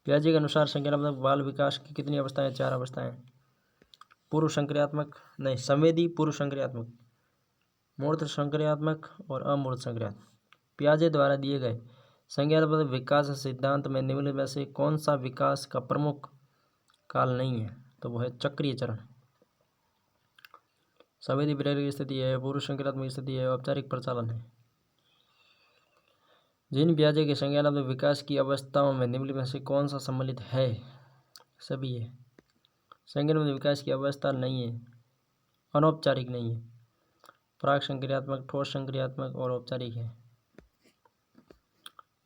पियाजे के अनुसार संज्ञानात्मक बाल विकास की कितनी अवस्थाएं? 4 अवस्थाएं। पूर्व संक्रियात्मक नहीं, संवेदी, पूर्व संक्रियात्मक, मूर्त संक्रियात्मक और अमूर्त संक्रियात्मक। पियाजे द्वारा दिए गए संज्ञानात्मक विकास सिद्धांत में निम्न में से कौन सा विकास का प्रमुख काल नहीं है? तो वह है चक्रीय चरण। संवेदी प्रेरक स्थिति है, पूर्व संक्रियात्मक स्थिति है, औपचारिक प्रचालन है। जिन पियाजे के संज्ञानात्मक विकास की अवस्थाओं में निम्न में से कौन सा सम्मिलित है? सभी है। संज्ञानात्मक विकास की अवस्था नहीं है, अनौपचारिक नहीं है, प्राक संक्रियात्मक, ठोस संक्रियात्मक और औपचारिक है।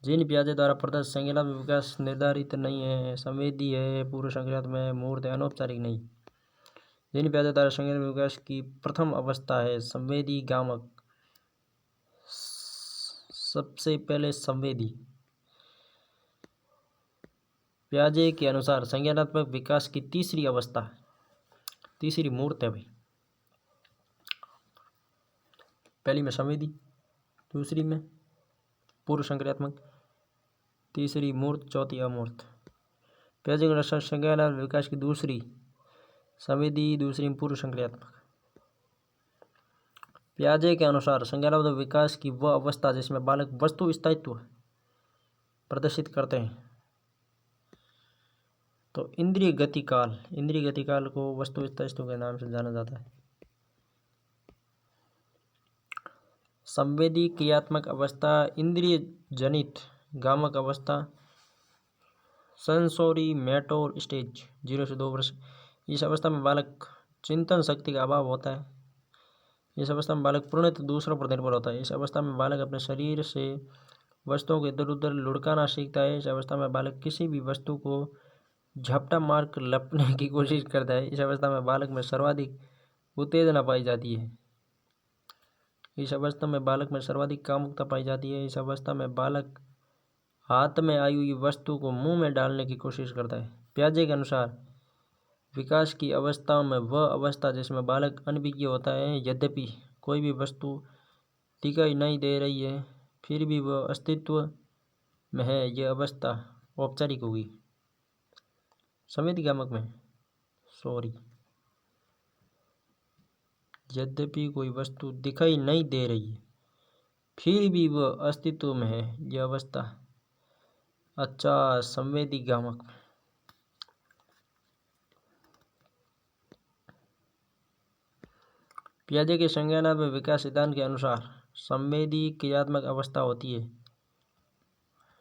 जिन पियाजे द्वारा प्रदत्त संज्ञानात्मक विकास निर्धारित नहीं है, संवेदी है, पूर्व संक्रियात्मक है, मूर्त है, अनौपचारिक नहीं। जिन पियाजे द्वारा संज्ञानात्मक विकास की प्रथम अवस्था है संवेदी गामक, सबसे पहले संवेदी। पियाजे के अनुसार संज्ञानात्मक विकास की तीसरी अवस्था, तीसरी मूर्त है भाई। पहली में संवेदी, दूसरी में पूर्व संक्रियात्मक, तीसरी मूर्त, चौथी अमूर्त। पियाजे के अनुसार संज्ञानात्मक विकास की दूसरी संवेदी, दूसरी पूर्व संक्रियात्मक। पियाजे के अनुसार संज्ञानात्मक विकास की वह अवस्था जिसमें बालक वस्तु स्थायित्व प्रदर्शित करते हैं, तो इंद्रिय गतिकाल, इंद्रिय गतिकाल को वस्तु स्थायित्व के नाम से जाना जाता है। संवेदी क्रियात्मक अवस्था, इंद्रिय जनित गामक अवस्था, सेंसोरी मैटोर स्टेज 0 से 2 वर्ष। इस अवस्था में बालक चिंतन शक्ति का अभाव होता है। इस अवस्था में बालक पूर्णतः दूसरों पर निर्भर होता है। इस अवस्था में बालक अपने शरीर से वस्तुओं को इधर उधर लुढ़काना सीखता है। इस अवस्था में बालक किसी भी वस्तु को झपटा मार कर लपने की कोशिश करता है। इस अवस्था में बालक में सर्वाधिक उत्तेजना पाई जाती है। इस अवस्था में बालक में सर्वाधिक कामुकता पाई जाती है। इस अवस्था में बालक हाथ में आई हुई वस्तु को मुंह में डालने की कोशिश करता है। पियाजे के अनुसार विकास की अवस्थाओं में वह अवस्था जिसमें बालक अनभिज्ञ होता है, यद्यपि कोई भी वस्तु दिखाई नहीं दे रही है फिर भी वह अस्तित्व में है, यह अवस्था औपचारिक होगी। संवेदी गामक में यद्यपि कोई वस्तु दिखाई नहीं दे रही है फिर भी वह अस्तित्व में है, यह अवस्था अच्छा संवेदी गामक। पियाजे के संज्ञानात्मक विकास सिद्धांत के अनुसार संवेदी क्रियात्मक अवस्था होती है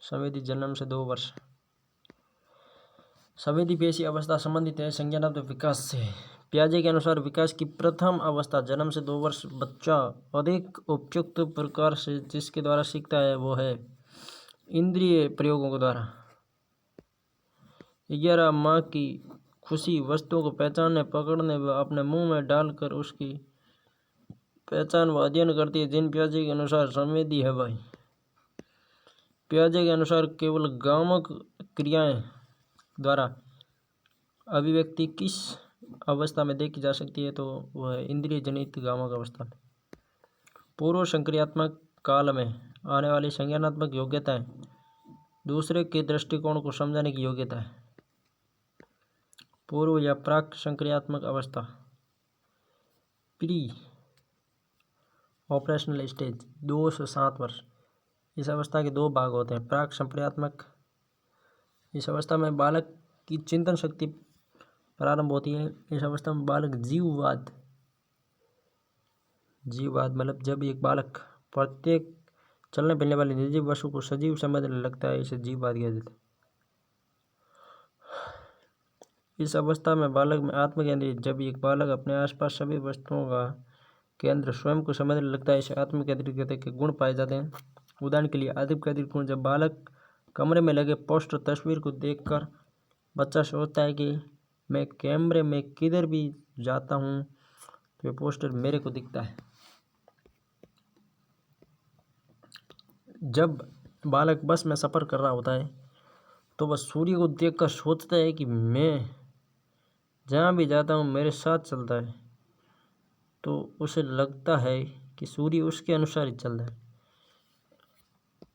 संवेदी जन्म से 2 वर्ष। संवेदी पेशी अवस्था संबंधित है संज्ञानात्मक विकास से। पियाजे के अनुसार विकास की प्रथम अवस्था जन्म से 2 वर्ष बच्चा अधिक उपयुक्त प्रकार से जिसके द्वारा सीखता है वो है इंद्रिय प्रयोगों के द्वारा। 11 माह की खुशी वस्तुओं को पहचानने, पकड़ने व अपने मुंह में डालकर उसकी पहचान व अध्ययन करती है। जिन पियाजे के अनुसार संवेदी है भाई, पियाजे के अनुसार केवल गामक क्रियाएं द्वारा अभिव्यक्ति किस अवस्था में देखी जा सकती है, तो वह इंद्रिय जनित गामक अवस्था में। पूर्व संक्रियात्मक काल में आने वाली संज्ञानात्मक योग्यताएं दूसरे के दृष्टिकोण को समझने की योग्यता है। पूर्व या प्राक संक्रियात्मक अवस्था, प्री ऑपरेशनल स्टेज 2 से 7 वर्ष। इस अवस्था के 2 भाग होते हैं। प्राक संक्रियात्मक, इस अवस्था में बालक की चिंतन शक्ति प्रारंभ होती है। इस अवस्था में बालक जीववाद मतलब जब एक बालक प्रत्येक चलने फिरने वाली निर्जीव वस्तु को सजीव समझने लगता है, इसे जीववाद कहा जाता है। इस अवस्था में बालक में आत्मकेंद्रित, जब एक बालक अपने आसपास सभी वस्तुओं का केंद्र स्वयं को समझने लगता है, इसे आत्मकेंद्रित के गुण पाए जाते हैं। उदाहरण के लिए आत्मकेंद्रित गुण, जब बालक कमरे में लगे पोस्टर तस्वीर को देखकर बच्चा सोचता है कि मैं कैमरे में किधर भी जाता हूँ तो पोस्टर मेरे को दिखता है। जब बालक बस में सफ़र कर रहा होता है तो वह सूर्य को देखकर सोचता है कि मैं जहाँ भी जाता हूँ मेरे साथ चलता है, तो उसे लगता है कि सूर्य उसके अनुसार ही चल रहा है।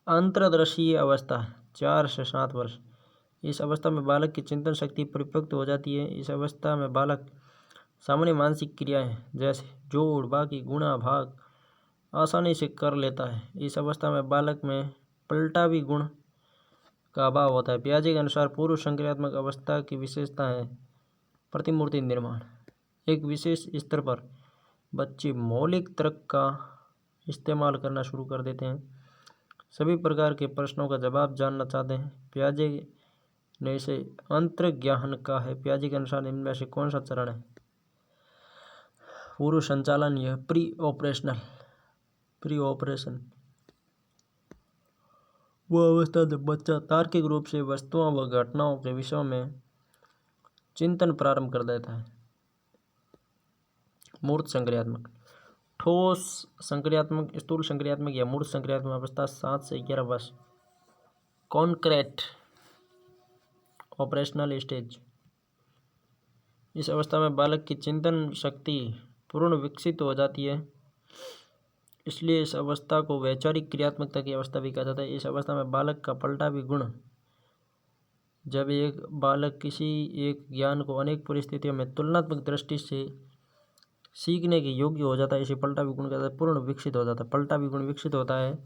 अंतर्दृशीय अवस्था 4 से 7 वर्ष। इस अवस्था में बालक की चिंतन शक्ति परिपक्व हो जाती है। इस अवस्था में बालक सामान्य मानसिक क्रियाएं जैसे जोड़, बाकी, गुणा, भाग आसानी से कर लेता है। इस अवस्था में बालक में पलटावी गुण का अभाव होता है। पियाजे के अनुसार पूर्व संक्रियात्मक अवस्था की विशेषता है प्रतिमूर्ति निर्माण। एक विशेष स्तर पर बच्चे मौलिक तर्क का इस्तेमाल करना शुरू कर देते हैं, सभी प्रकार के प्रश्नों का जवाब जानना चाहते हैं। पियाजे ने इसे अंतर्ज्ञान कहा है। पियाजे के अनुसार इनमें से कौन सा चरण है? पूर्व संचालन या प्री ऑपरेशन। वह अवस्था जब बच्चा तार्किक रूप से वस्तुओं व घटनाओं के विषयों में चिंतन प्रारंभ कर देता है। मूर्त संक्रियात्मक, ठोस संक्रियात्मक, स्थूल संक्रियात्मक या मूर्त संक्रियात्मक अवस्था 7 से 11 वर्ष। Concrete operational stage. इस अवस्था में बालक की चिंतन शक्ति पूर्ण विकसित हो जाती है, इसलिए इस अवस्था को वैचारिक क्रियात्मकता की अवस्था भी कहा जाता है। इस अवस्था में बालक का पलटावी गुण, जब एक बालक किसी एक ज्ञान को अनेक परिस्थितियों में तुलनात्मक दृष्टि से सीखने के योग्य हो जाता है, इसे पलटावी गुण कहता है, पूर्ण विकसित हो जाता है। पलटावी गुण विकसित होता है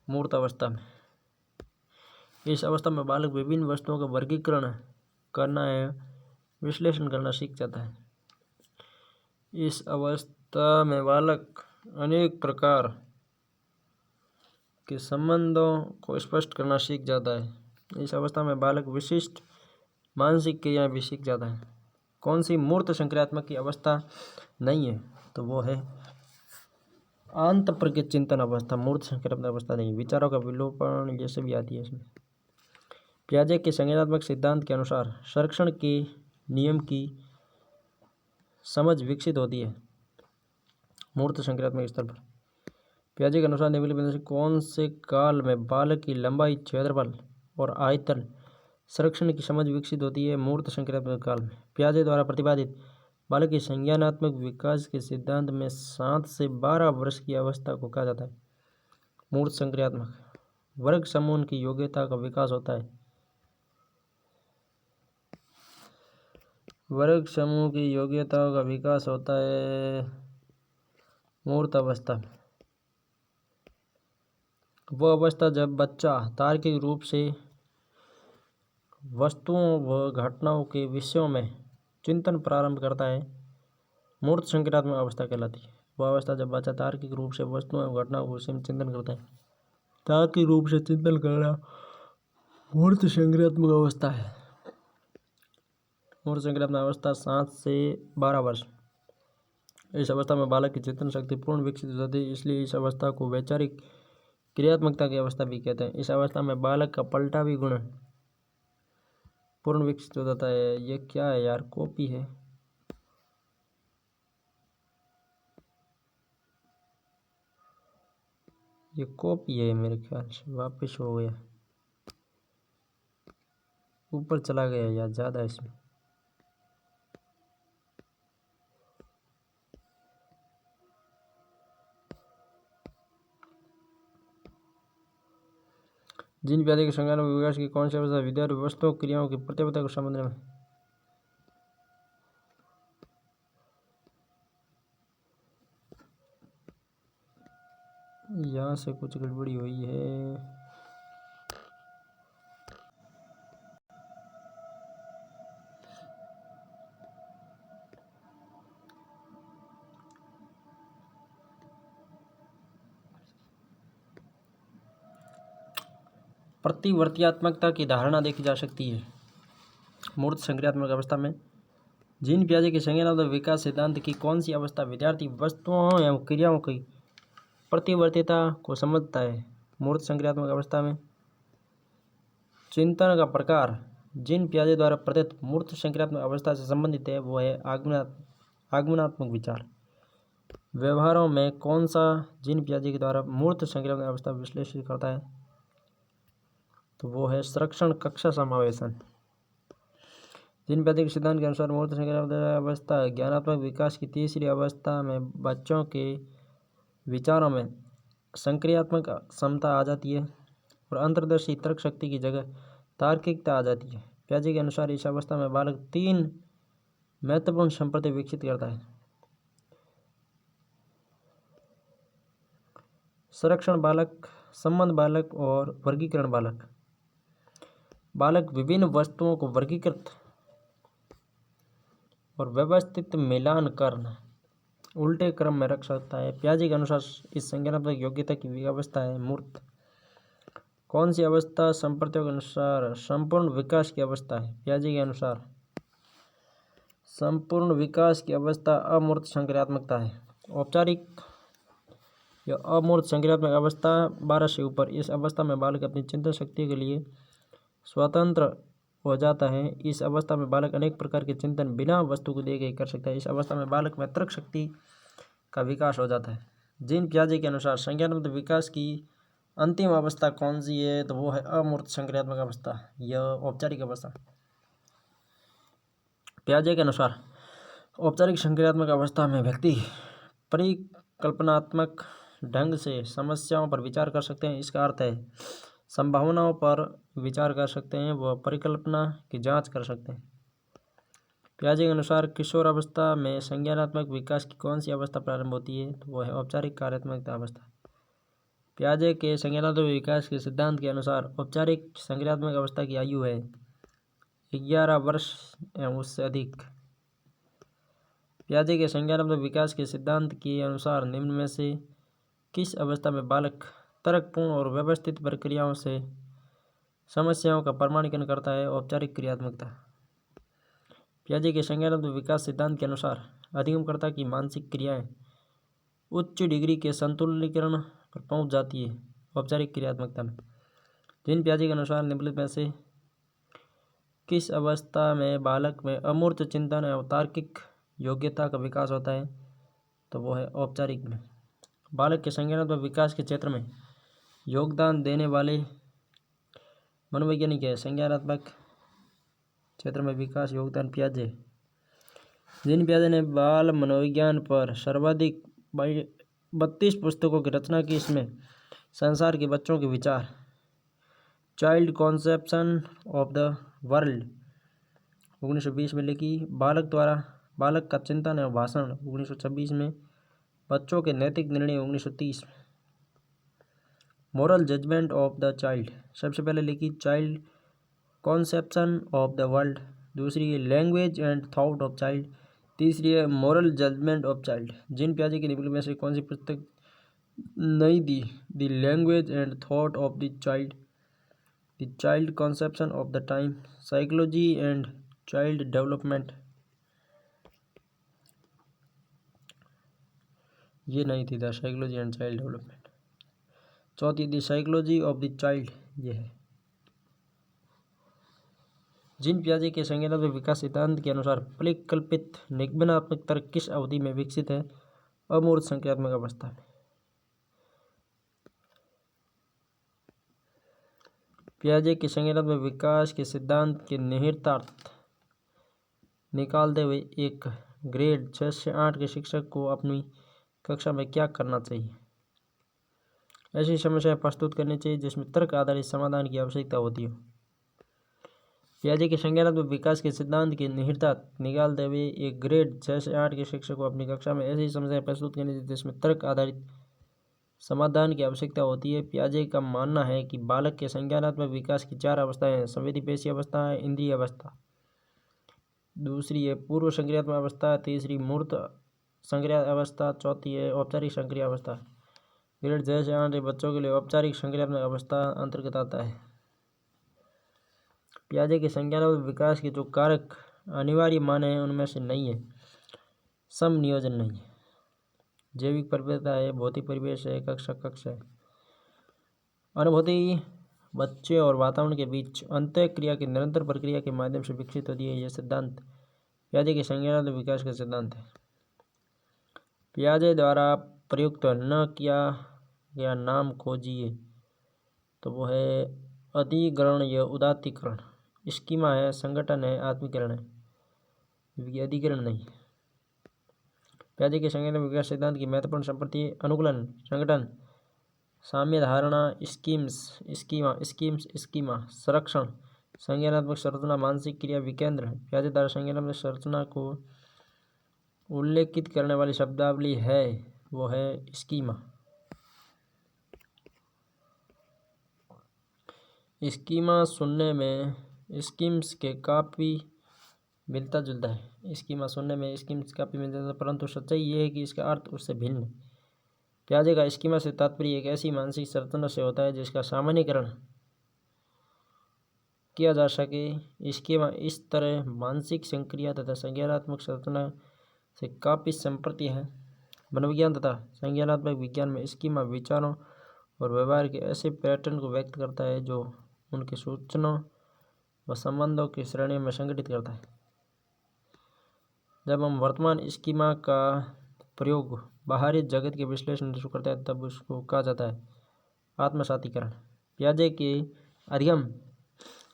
मूर्त अवस्था में। इस अवस्था में बालक विभिन्न वस्तुओं का वर्गीकरण करना एवं विश्लेषण करना सीख जाता है। इस अवस्था में बालक अनेक प्रकार के संबंधों को स्पष्ट करना सीख जाता है। इस अवस्था में बालक विशिष्ट मानसिक क्रियाएं भी सीख जाता है। कौन सी मूर्त संक्रियात्मक की अवस्था नहीं है? तो वो है आंतप्रज्ञ चिंतन अवस्था। मूर्त संक्रियात्मक अवस्था नहीं, विचारों का विलोपन ये सभी आती है इसमें। पियाजे के संज्ञानात्मक सिद्धांत के अनुसार संरक्षण के नियम की समझ विकसित होती है मूर्त संक्रियात्मक स्तर पर। पियाजे के अनुसार निम्नलिखित में से कौन से काल में बालक की लंबाई, क्षेत्रफल और आयतन संरक्षण की समझ विकसित होती है? मूर्त संक्रियात्मक काल में। पियाजे द्वारा प्रतिपादित बालक की संज्ञानात्मक विकास के सिद्धांत में 7 से 12 वर्ष की अवस्था को कहा जाता है मूर्त संक्रियात्मक। वर्ग समूह की योग्यता का विकास होता है। वर्ग समूह की योग्यताओं का विकास होता है मूर्त अवस्था में। वह अवस्था जब बच्चा तार्किक रूप से वस्तुओं व घटनाओं के विषयों में चिंतन प्रारंभ करता है, मूर्त संक्रियात्मक अवस्था कहलाती है। वह अवस्था जब बच्चा तार्किक रूप से वस्तुओं एवं घटनाओं के विषय में चिंतन करता है। तार्किक रूप से चिंतन करना मूर्त संक्रियात्मक अवस्था है। मूर्त संक्रियात्मक अवस्था 7 से 12 वर्ष। इस अवस्था में बालक की चिंतन शक्ति पूर्ण विकसित हो जाती है, इसलिए इस अवस्था को वैचारिक क्रियात्मकता की अवस्था भी कहते हैं। इस अवस्था में बालक का पलटावी गुण पूर्ण विकसित हो जाता है। ये क्या है यार, कॉपी है। ये कॉपी है मेरे ख्याल से, वापस हो गया, ऊपर चला गया यार, ज़्यादा इसमें। जिन पियाजे के संज्ञानात्मक विकास की कौन सी अवस्था विद्यार्थी वस्तुओं क्रियाओं की प्रतिबद्धता को समझने में यहाँ से कुछ गड़बड़ी हुई है। प्रतिवर्त्यात्मकता की धारणा देखी जा सकती है मूर्त संक्रियात्मक अवस्था में। जिन पियाजे के संज्ञानात्मक विकास सिद्धांत की कौन सी अवस्था विद्यार्थी वस्तुओं एवं क्रियाओं की प्रतिवर्तीता को समझता है? मूर्त संक्रियात्मक अवस्था में। चिंतन का प्रकार जिन पियाजे द्वारा प्रदत्त मूर्त संक्रियात्मक अवस्था से संबंधित है वो है आगमनात्मक विचार। व्यवहारों में कौन सा जिन पियाजे के द्वारा मूर्त संक्रियात्मक अवस्था विश्लेषित करता है? तो वो है संरक्षण कक्षा समावेशन। जिन पियाजे के सिद्धांत के अनुसार मूर्त संक्रियात्मक अवस्था ज्ञानात्मक विकास की तीसरी अवस्था में बच्चों के विचारों में संक्रियात्मक क्षमता आ जाती है और अंतर्दर्शी तर्क शक्ति की जगह तार्किकता आ जाती है। पियाजे के अनुसार इस अवस्था में बालक 3 महत्वपूर्ण संपत्ति विकसित करता है: संरक्षण बालक, संबंध बालक और वर्गीकरण बालक। बालक विभिन्न वस्तुओं को वर्गीकृत और व्यवस्थित मिलान कर उल्टे क्रम में रख सकता है। पियाजे के अनुसार इस संज्ञानात्मक योग्यता की अवस्था है मूर्त। कौन सी अवस्था संप्रत्यों के अनुसार संपूर्ण विकास की अवस्था है? पियाजे के अनुसार संपूर्ण विकास की अवस्था अमूर्त संक्रियात्मकता है। औपचारिक या अमूर्त संक्रियात्मक अवस्था 12 से ऊपर। इस अवस्था में बालक अपनी चिंतन शक्ति के लिए स्वतंत्र हो जाता है। इस अवस्था में बालक अनेक प्रकार के चिंतन बिना वस्तु को देखे कर सकता है। इस अवस्था में बालक में तर्क शक्ति का विकास हो जाता है। जीन पियाजे के अनुसार संज्ञानात्मक विकास की अंतिम अवस्था कौन सी है? तो वो है अमूर्त संक्रियात्मक अवस्था या औपचारिक अवस्था। पियाजे के अनुसार औपचारिक संक्रियात्मक अवस्था में व्यक्ति परिकल्पनात्मक ढंग से समस्याओं पर विचार कर सकते हैं। इसका अर्थ है संभावनाओं पर विचार कर सकते हैं, वह परिकल्पना की जांच कर सकते हैं। पियाजे के अनुसार किशोर अवस्था में संज्ञानात्मक विकास की कौन सी अवस्था प्रारंभ होती है? तो वह है औपचारिक कार्यात्मकता अवस्था। पियाजे के संज्ञानात्मक विकास के सिद्धांत के अनुसार औपचारिक संक्रियात्मक अवस्था की आयु है 11 वर्ष एवं उससे अधिक। पियाजे के संज्ञानात्मक विकास के सिद्धांत के अनुसार निम्न में से किस अवस्था में बालक तर्कपूर्ण और व्यवस्थित प्रक्रियाओं से समस्याओं का प्रमाणीकरण करता है? औपचारिक क्रियात्मकता। पियाजे के संज्ञानात्मक विकास सिद्धांत के अनुसार अधिगमकर्ता की मानसिक क्रियाएं उच्च डिग्री के संतुलीकरण पर पहुंच जाती है औपचारिक क्रियात्मकता में। जीन पियाजे के अनुसार निम्नलिखित में से किस अवस्था में बालक में अमूर्त चिंतन एवं तार्किक योग्यता का विकास होता है? तो वो है औपचारिक में। बालक के संज्ञानात्मक विकास के क्षेत्र में योगदान देने वाले मनोवैज्ञानिक है। संज्ञानात्मक क्षेत्र में विकास योगदान पियाजे। जीन पियाजे ने बाल मनोविज्ञान पर सर्वाधिक 32 पुस्तकों की रचना की। इसमें संसार के बच्चों के विचार, child conception of the world 1920 में लिखी, बालक का चिंतन एवं भाषण 1926 में, बच्चों के नैतिक निर्णय 1930 में, moral judgment of the child सबसे पहले लिखी, child conception of the world दूसरी है, language and thought of child तीसरी है, moral judgment of child. Jean पियाजे की निम्नलिखित में से कौन सी पुस्तक नहीं दी? The language and thought of the child, the child conception of the time, psychology and child development, ये नहीं थी the psychology and child development. चौथी the psychology of the child, ये है। जीन पियाजे के संज्ञानात्मक विकास सिद्धांत के अनुसार परिकल्पित निगमनात्मक तर्क किस अवधि में विकसित है? अमूर्त संक्रियात्मक अवस्था में। पियाजे के संज्ञानात्मक विकास के सिद्धांत के निहितार्थ निकालते हुए एक ग्रेड 6 से 8 के शिक्षक को अपनी कक्षा में क्या करना चाहिए? ऐसी समस्याएं प्रस्तुत करनी चाहिए जिसमें तर्क आधारित समाधान की आवश्यकता होती हो। पियाजे के संज्ञानात्मक विकास के सिद्धांत के निहितार्थ निकालते हुए एक ग्रेड 6 से 8 के शिक्षक को अपनी कक्षा में ऐसी समस्याएं प्रस्तुत करनी चाहिए जिसमें तर्क आधारित समाधान की आवश्यकता होती है। पियाजे का मानना है कि बालक के संज्ञानात्मक विकास की 4 अवस्थाएं हैं। संवेदीपेशी अवस्था है, इंद्रिय अवस्था, दूसरी है पूर्व संक्रियात्मक अवस्था, तीसरी मूर्त संक्रिया अवस्था, चौथी है औपचारिक संक्रिया अवस्था। ग्रेड 6 से 8 बच्चों के लिए औपचारिक संक्रियात्मक अवस्था अंतर्गत आता है। पियाजे के संज्ञानात्मक विकास के जो कारक अनिवार्य माने हैं उनमें से नहीं है, सम नियोजन नहीं है, जैविक प्रभेदता है, भौतिक परिवेश है, कक्षा है। अनुभूति बच्चे और वातावरण के बीच अंतः क्रिया की निरंतर प्रक्रिया के माध्यम से विकसित होती है। यह सिद्धांत पियाजे के संज्ञानात्मक विकास का सिद्धांत है। पियाजे द्वारा प्रयुक्त न किया गया नाम खोजिए, तो वो है अधिग्रहण या उदात्तीकरण। स्कीमा है, संगठन है, आत्मीकरण है, अधिग्रहण नहीं। पियाजे के संज्ञानात्मक विकास सिद्धांत की महत्वपूर्ण संपत्ति अनुकूलन, संगठन, साम्य धारणा, स्कीमा, संरक्षण, संज्ञानात्मक संरचना मानसिक क्रिया विकेंद्र। पियाजे द्वारा संज्ञानात्मक संरचना को उल्लेखित करने वाली शब्दावली है वो है स्कीमा। स्कीमा सुनने में स्कीम्स के काफ़ी मिलता जुलता है। स्कीमा सुनने में स्कीम्स काफ़ी मिलता जुलता है, परंतु सच्चाई ये है कि इसका अर्थ उससे भिन्न है। पियाजे का स्कीमा से तात्पर्य एक ऐसी मानसिक संरचना से होता है जिसका सामान्यीकरण किया जा सके। स्कीमा इस तरह मानसिक संक्रिया तथा संज्ञानात्मक संरचना से काफ़ी संप्रति है। मनोविज्ञान तथा संज्ञानात्मक विज्ञान में स्कीमा विचारों और व्यवहार के ऐसे पैटर्न को व्यक्त करता है जो उनके सूचनाओं व संबंधों की श्रेणी में संगठित करता है। जब हम वर्तमान स्कीमा का प्रयोग बाहरी जगत के विश्लेषण शुरू करते हैं तब उसको कहा जाता है आत्मसातीकरण। पियाजे के अधिगम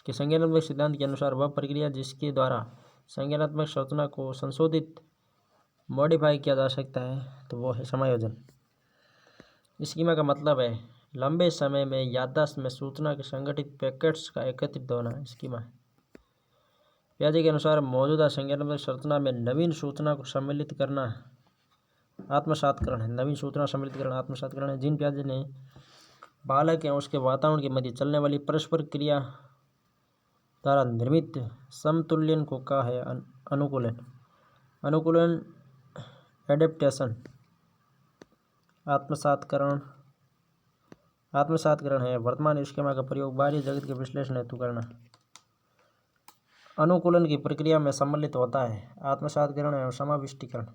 के संज्ञानात्मक सिद्धांत के अनुसार वह प्रक्रिया जिसके द्वारा संज्ञानात्मक संरचना को संशोधित मॉडिफाई किया जा सकता है तो वो है समायोजन। स्कीमा का मतलब है लंबे समय में याददाश्त में सूचना के संगठित पैकेट्स का एकत्रित होना स्कीमा है। पियाजे के अनुसार मौजूदा संज्ञानात्मक संरचना में नवीन सूचना को सम्मिलित करना आत्मसातकरण है। नवीन सूचना सम्मिलित करना आत्मसातकरण है। जिन पियाजे ने बालक या उसके वातावरण के मध्य चलने वाली परस्पर क्रिया द्वारा निर्मित समतुल्यन को कहा है अनुकूलन। अनुकूलन एडेप्टेशन। आत्मसातकरण है वर्तमान स्कीमा का प्रयोग बाहरी जगत के विश्लेषण हेतु करना। अनुकूलन की प्रक्रिया में सम्मिलित होता है आत्मसातकरण एवं समाविष्टीकरण।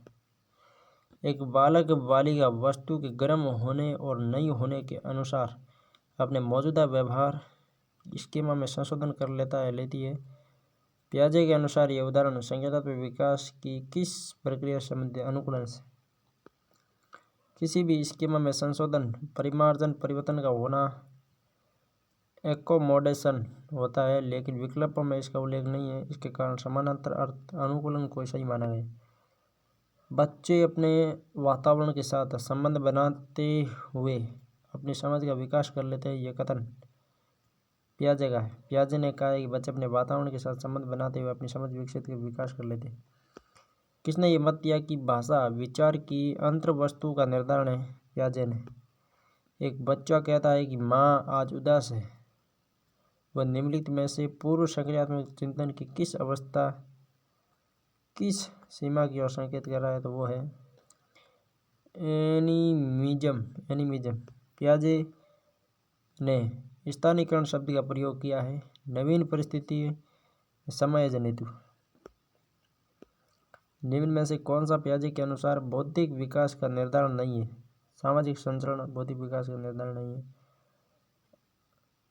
एक बालक बालिका वस्तु के गर्म होने और नहीं होने के अनुसार अपने मौजूदा व्यवहार स्कीमा में संशोधन कर लेती है। पियाजे के अनुसार यह उदाहरण संज्ञानात्मक विकास की किस प्रक्रिया से संबंधित अनुकूलन से। किसी भी स्कीमा में संशोधन परिमार्जन परिवर्तन का होना एकोमोडेशन होता है, लेकिन विकल्पों में इसका उल्लेख नहीं है। इसके कारण समानांतर अर्थ अनुकूलन को सही माना गया। बच्चे अपने वातावरण के साथ संबंध बनाते हुए अपनी समझ का विकास कर लेते हैं। यह कथन पियाजे का है। पियाजे ने कहा है कि बच्चे अपने वातावरण के साथ संबंध बनाते हुए अपनी समझ विकसित कर विकास कर लेते हैं। किसने ये मत दिया कि भाषा विचार की अंतर्वस्तु का निर्धारण है? पियाजे ने। एक बच्चा कहता है कि माँ आज उदास है। वह निम्नलिखित में से पूर्व संक्रियात्मक चिंतन की किस अवस्था किस सीमा की ओर संकेत कर रहा है तो वो है एनिमिज्म। पियाजे ने स्थानीयकरण शब्द का प्रयोग किया है नवीन परिस्थिति समायोजन हेतु। निम्न में से कौन सा पियाजे के अनुसार बौद्धिक विकास का निर्धारण नहीं है? सामाजिक संचरण बौद्धिक विकास का निर्धारण नहीं है।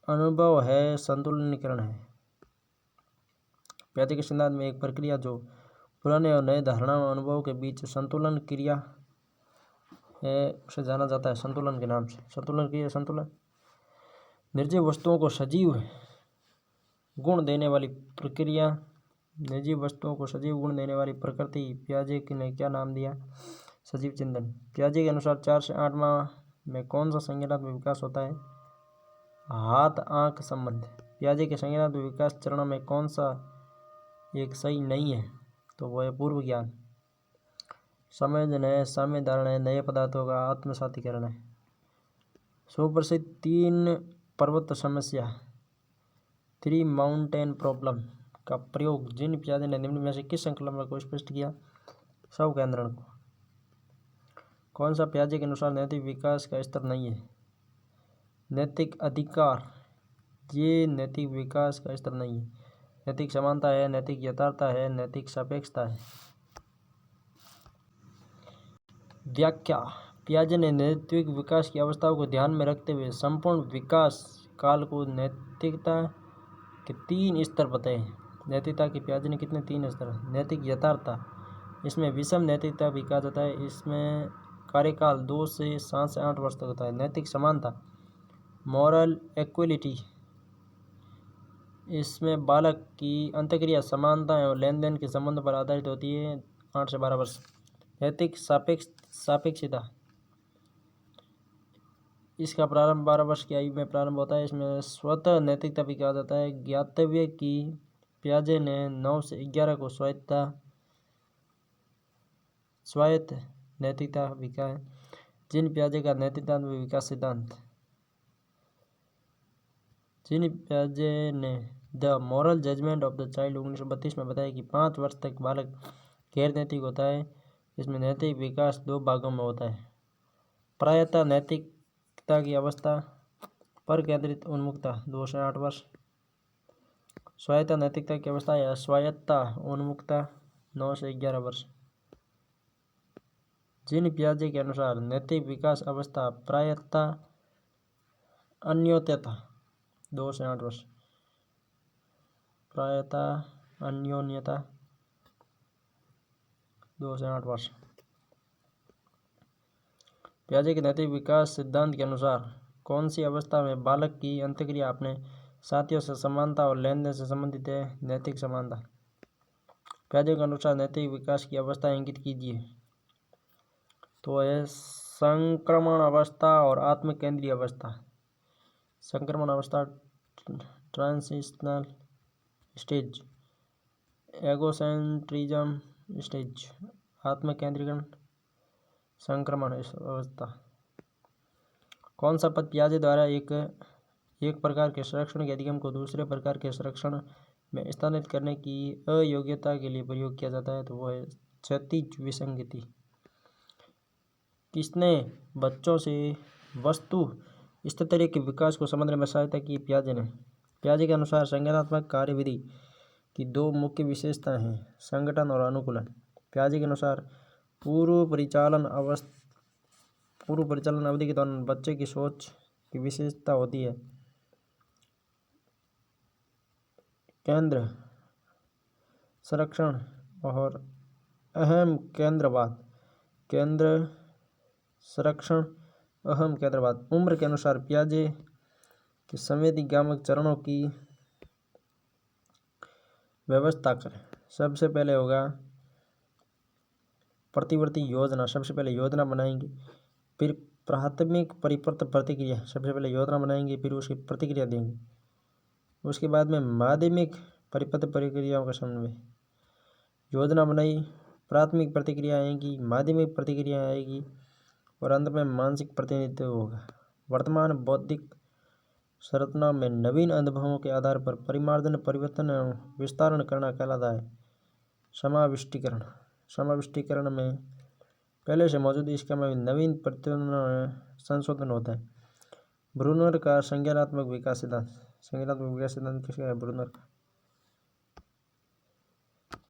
अनुभव है संतुलनीकरण है। पियाजे के सिद्धांत में एक प्रक्रिया जो पुराने और नए धारणा और अनुभव के बीच संतुलन क्रिया है उसे जाना जाता है संतुलन के नाम से। संतुलन क्रिया संतुलन निर्जीव वस्तुओं को सजीव गुण देने वाली प्रक्रिया। निर्जीव वस्तुओं को सजीव गुण देने वाली प्रकृति पियाजे ने क्या नाम दिया? सजीव चिंतन। पियाजे के अनुसार 4 से 8 माह में कौन सा संज्ञानात्मक विकास होता है? हाथ आंख संबंध। पियाजे के संज्ञानात्मक विकास चरणों में कौन सा एक सही नहीं है तो वह है पूर्व ज्ञान। समायोजन है साम्य धारण है नए पदार्थों का आत्मसातीकरण है। सुप्रसिद्ध 3 पर्वत समस्या 3 माउंटेन प्रॉब्लम का प्रयोग जिन पियाजे ने निम्न में से किस संकल्पना को स्पष्ट किया? स्व केंद्रण को। कौन सा पियाजे के अनुसार नैतिक विकास का स्तर नहीं है? नैतिक अधिकार। ये नैतिक विकास का स्तर नहीं है। नैतिक समानता है नैतिक यथार्थता है नैतिक सापेक्षता है। व्याख्या। पियाजे ने नैतिक विकास की अवस्थाओं को ध्यान में रखते हुए संपूर्ण विकास काल को नैतिकता के 3 स्तर बताए हैं। नैतिकता के पियाजे ने कितने 3 स्तर? नैतिक यथार्थता इसमें विषम नैतिकता भी कहा जाता है। इसमें कार्यकाल 2 से 7 से 8 वर्ष तक होता है। नैतिक समानता मॉरल इक्वलिटी इसमें बालक की अंतःक्रिया समानता एवं लेन देन के संबंध पर आधारित होती है 8 से 12 वर्ष। नैतिक सापेक्षता इसका प्रारंभ 12 वर्ष की आयु में प्रारंभ होता है। इसमें स्वतः नैतिकता भी कहा जाता है। ज्ञातव्य कि पियाजे ने 9 से 11 को स्वायत्त नैतिकता भी कहा है। जीन पियाजे का नैतिकता में विकास सिद्धांत। जीन पियाजे ने the moral judgement of the child 1932 में बताया कि 5 वर्ष तक बालक गैर नैतिक होता है। इसमें नैतिक विकास 2 भागों में होता है। प्रायतः नैतिकता की अवस्था पर केंद्रित उन्मुखता 2 से 8 वर्ष। स्वायत्त नैतिकता की अवस्था या स्वायत्तता उन्मुखता 9 से 11 वर्ष। जीन पियाजे के अनुसार नैतिक विकास अवस्था प्रायतः अन्योन्यता 2 से 8 वर्ष। प्रायतः अन्योन्यता 2 से 8 वर्ष। पियाजे के नैतिक विकास सिद्धांत के अनुसार कौन सी अवस्था में बालक की अंतःक्रिया अपने साथियों से समानता और लेन देन से संबंधित है? नैतिक समानता। पियाजे के अनुसार नैतिक विकास की अवस्था इंगित कीजिए। तो है संक्रमण अवस्था और आत्मकेंद्रीय अवस्था। संक्रमण अवस्था ट्रांजिशनल स्टेज। एगोसेंट्रिज्म स्टेज। आत्मकेंद्रीकरण संक्रमण अवस्था। कौन सा पद पियाजे द्वारा एक प्रकार के संरक्षण के अधिगम को दूसरे प्रकार के संरक्षण में स्थानांतरित करने की अयोग्यता के लिए प्रयोग किया जाता है? तो वो है क्षैतिज विसंगति। किसने बच्चों से वस्तु स्तरीय के विकास को समझने में सहायता की? पियाजे ने। पियाजे के अनुसार संज्ञानात्मक कार्यविधि की 2 मुख्य विशेषताएं हैं, संगठन और अनुकूलन। पियाजे के अनुसार पूर्व परिचालन अवधि के दौरान बच्चे की सोच की विशेषता होती है केंद्र संरक्षण और अहम केंद्रवाद। केंद्र संरक्षण अहम केंद्रवाद। उम्र के अनुसार पियाजे के संवेदीगामक चरणों की व्यवस्था करें। सबसे पहले होगा प्रतिवर्ती योजना। सबसे पहले योजना बनाएंगे, फिर प्राथमिक परिपत्र प्रतिक्रिया। सबसे पहले योजना बनाएंगे, फिर उसकी प्रतिक्रिया देंगे। उसके बाद में माध्यमिक परिपत्र प्रतिक्रियाओं का समन्वय। योजना बनाई, प्राथमिक प्रतिक्रिया आएगी, माध्यमिक प्रतिक्रिया आएगी और अंत में मानसिक प्रतिनिधित्व होगा। वर्तमान बौद्धिक संरचना में नवीन अनुभवों के आधार पर परिमार्जन, परिवर्तन एवं विस्तारण करना कहलाता है समाविष्टीकरण। समाविष्टीकरण में पहले से मौजूद इसका में नवीन संशोधन होता है। ब्रूनर का संज्ञानात्मक विकास सिद्धांत। संज्ञानात्मक विकास सिद्धांत किसका है? ब्रूनर का।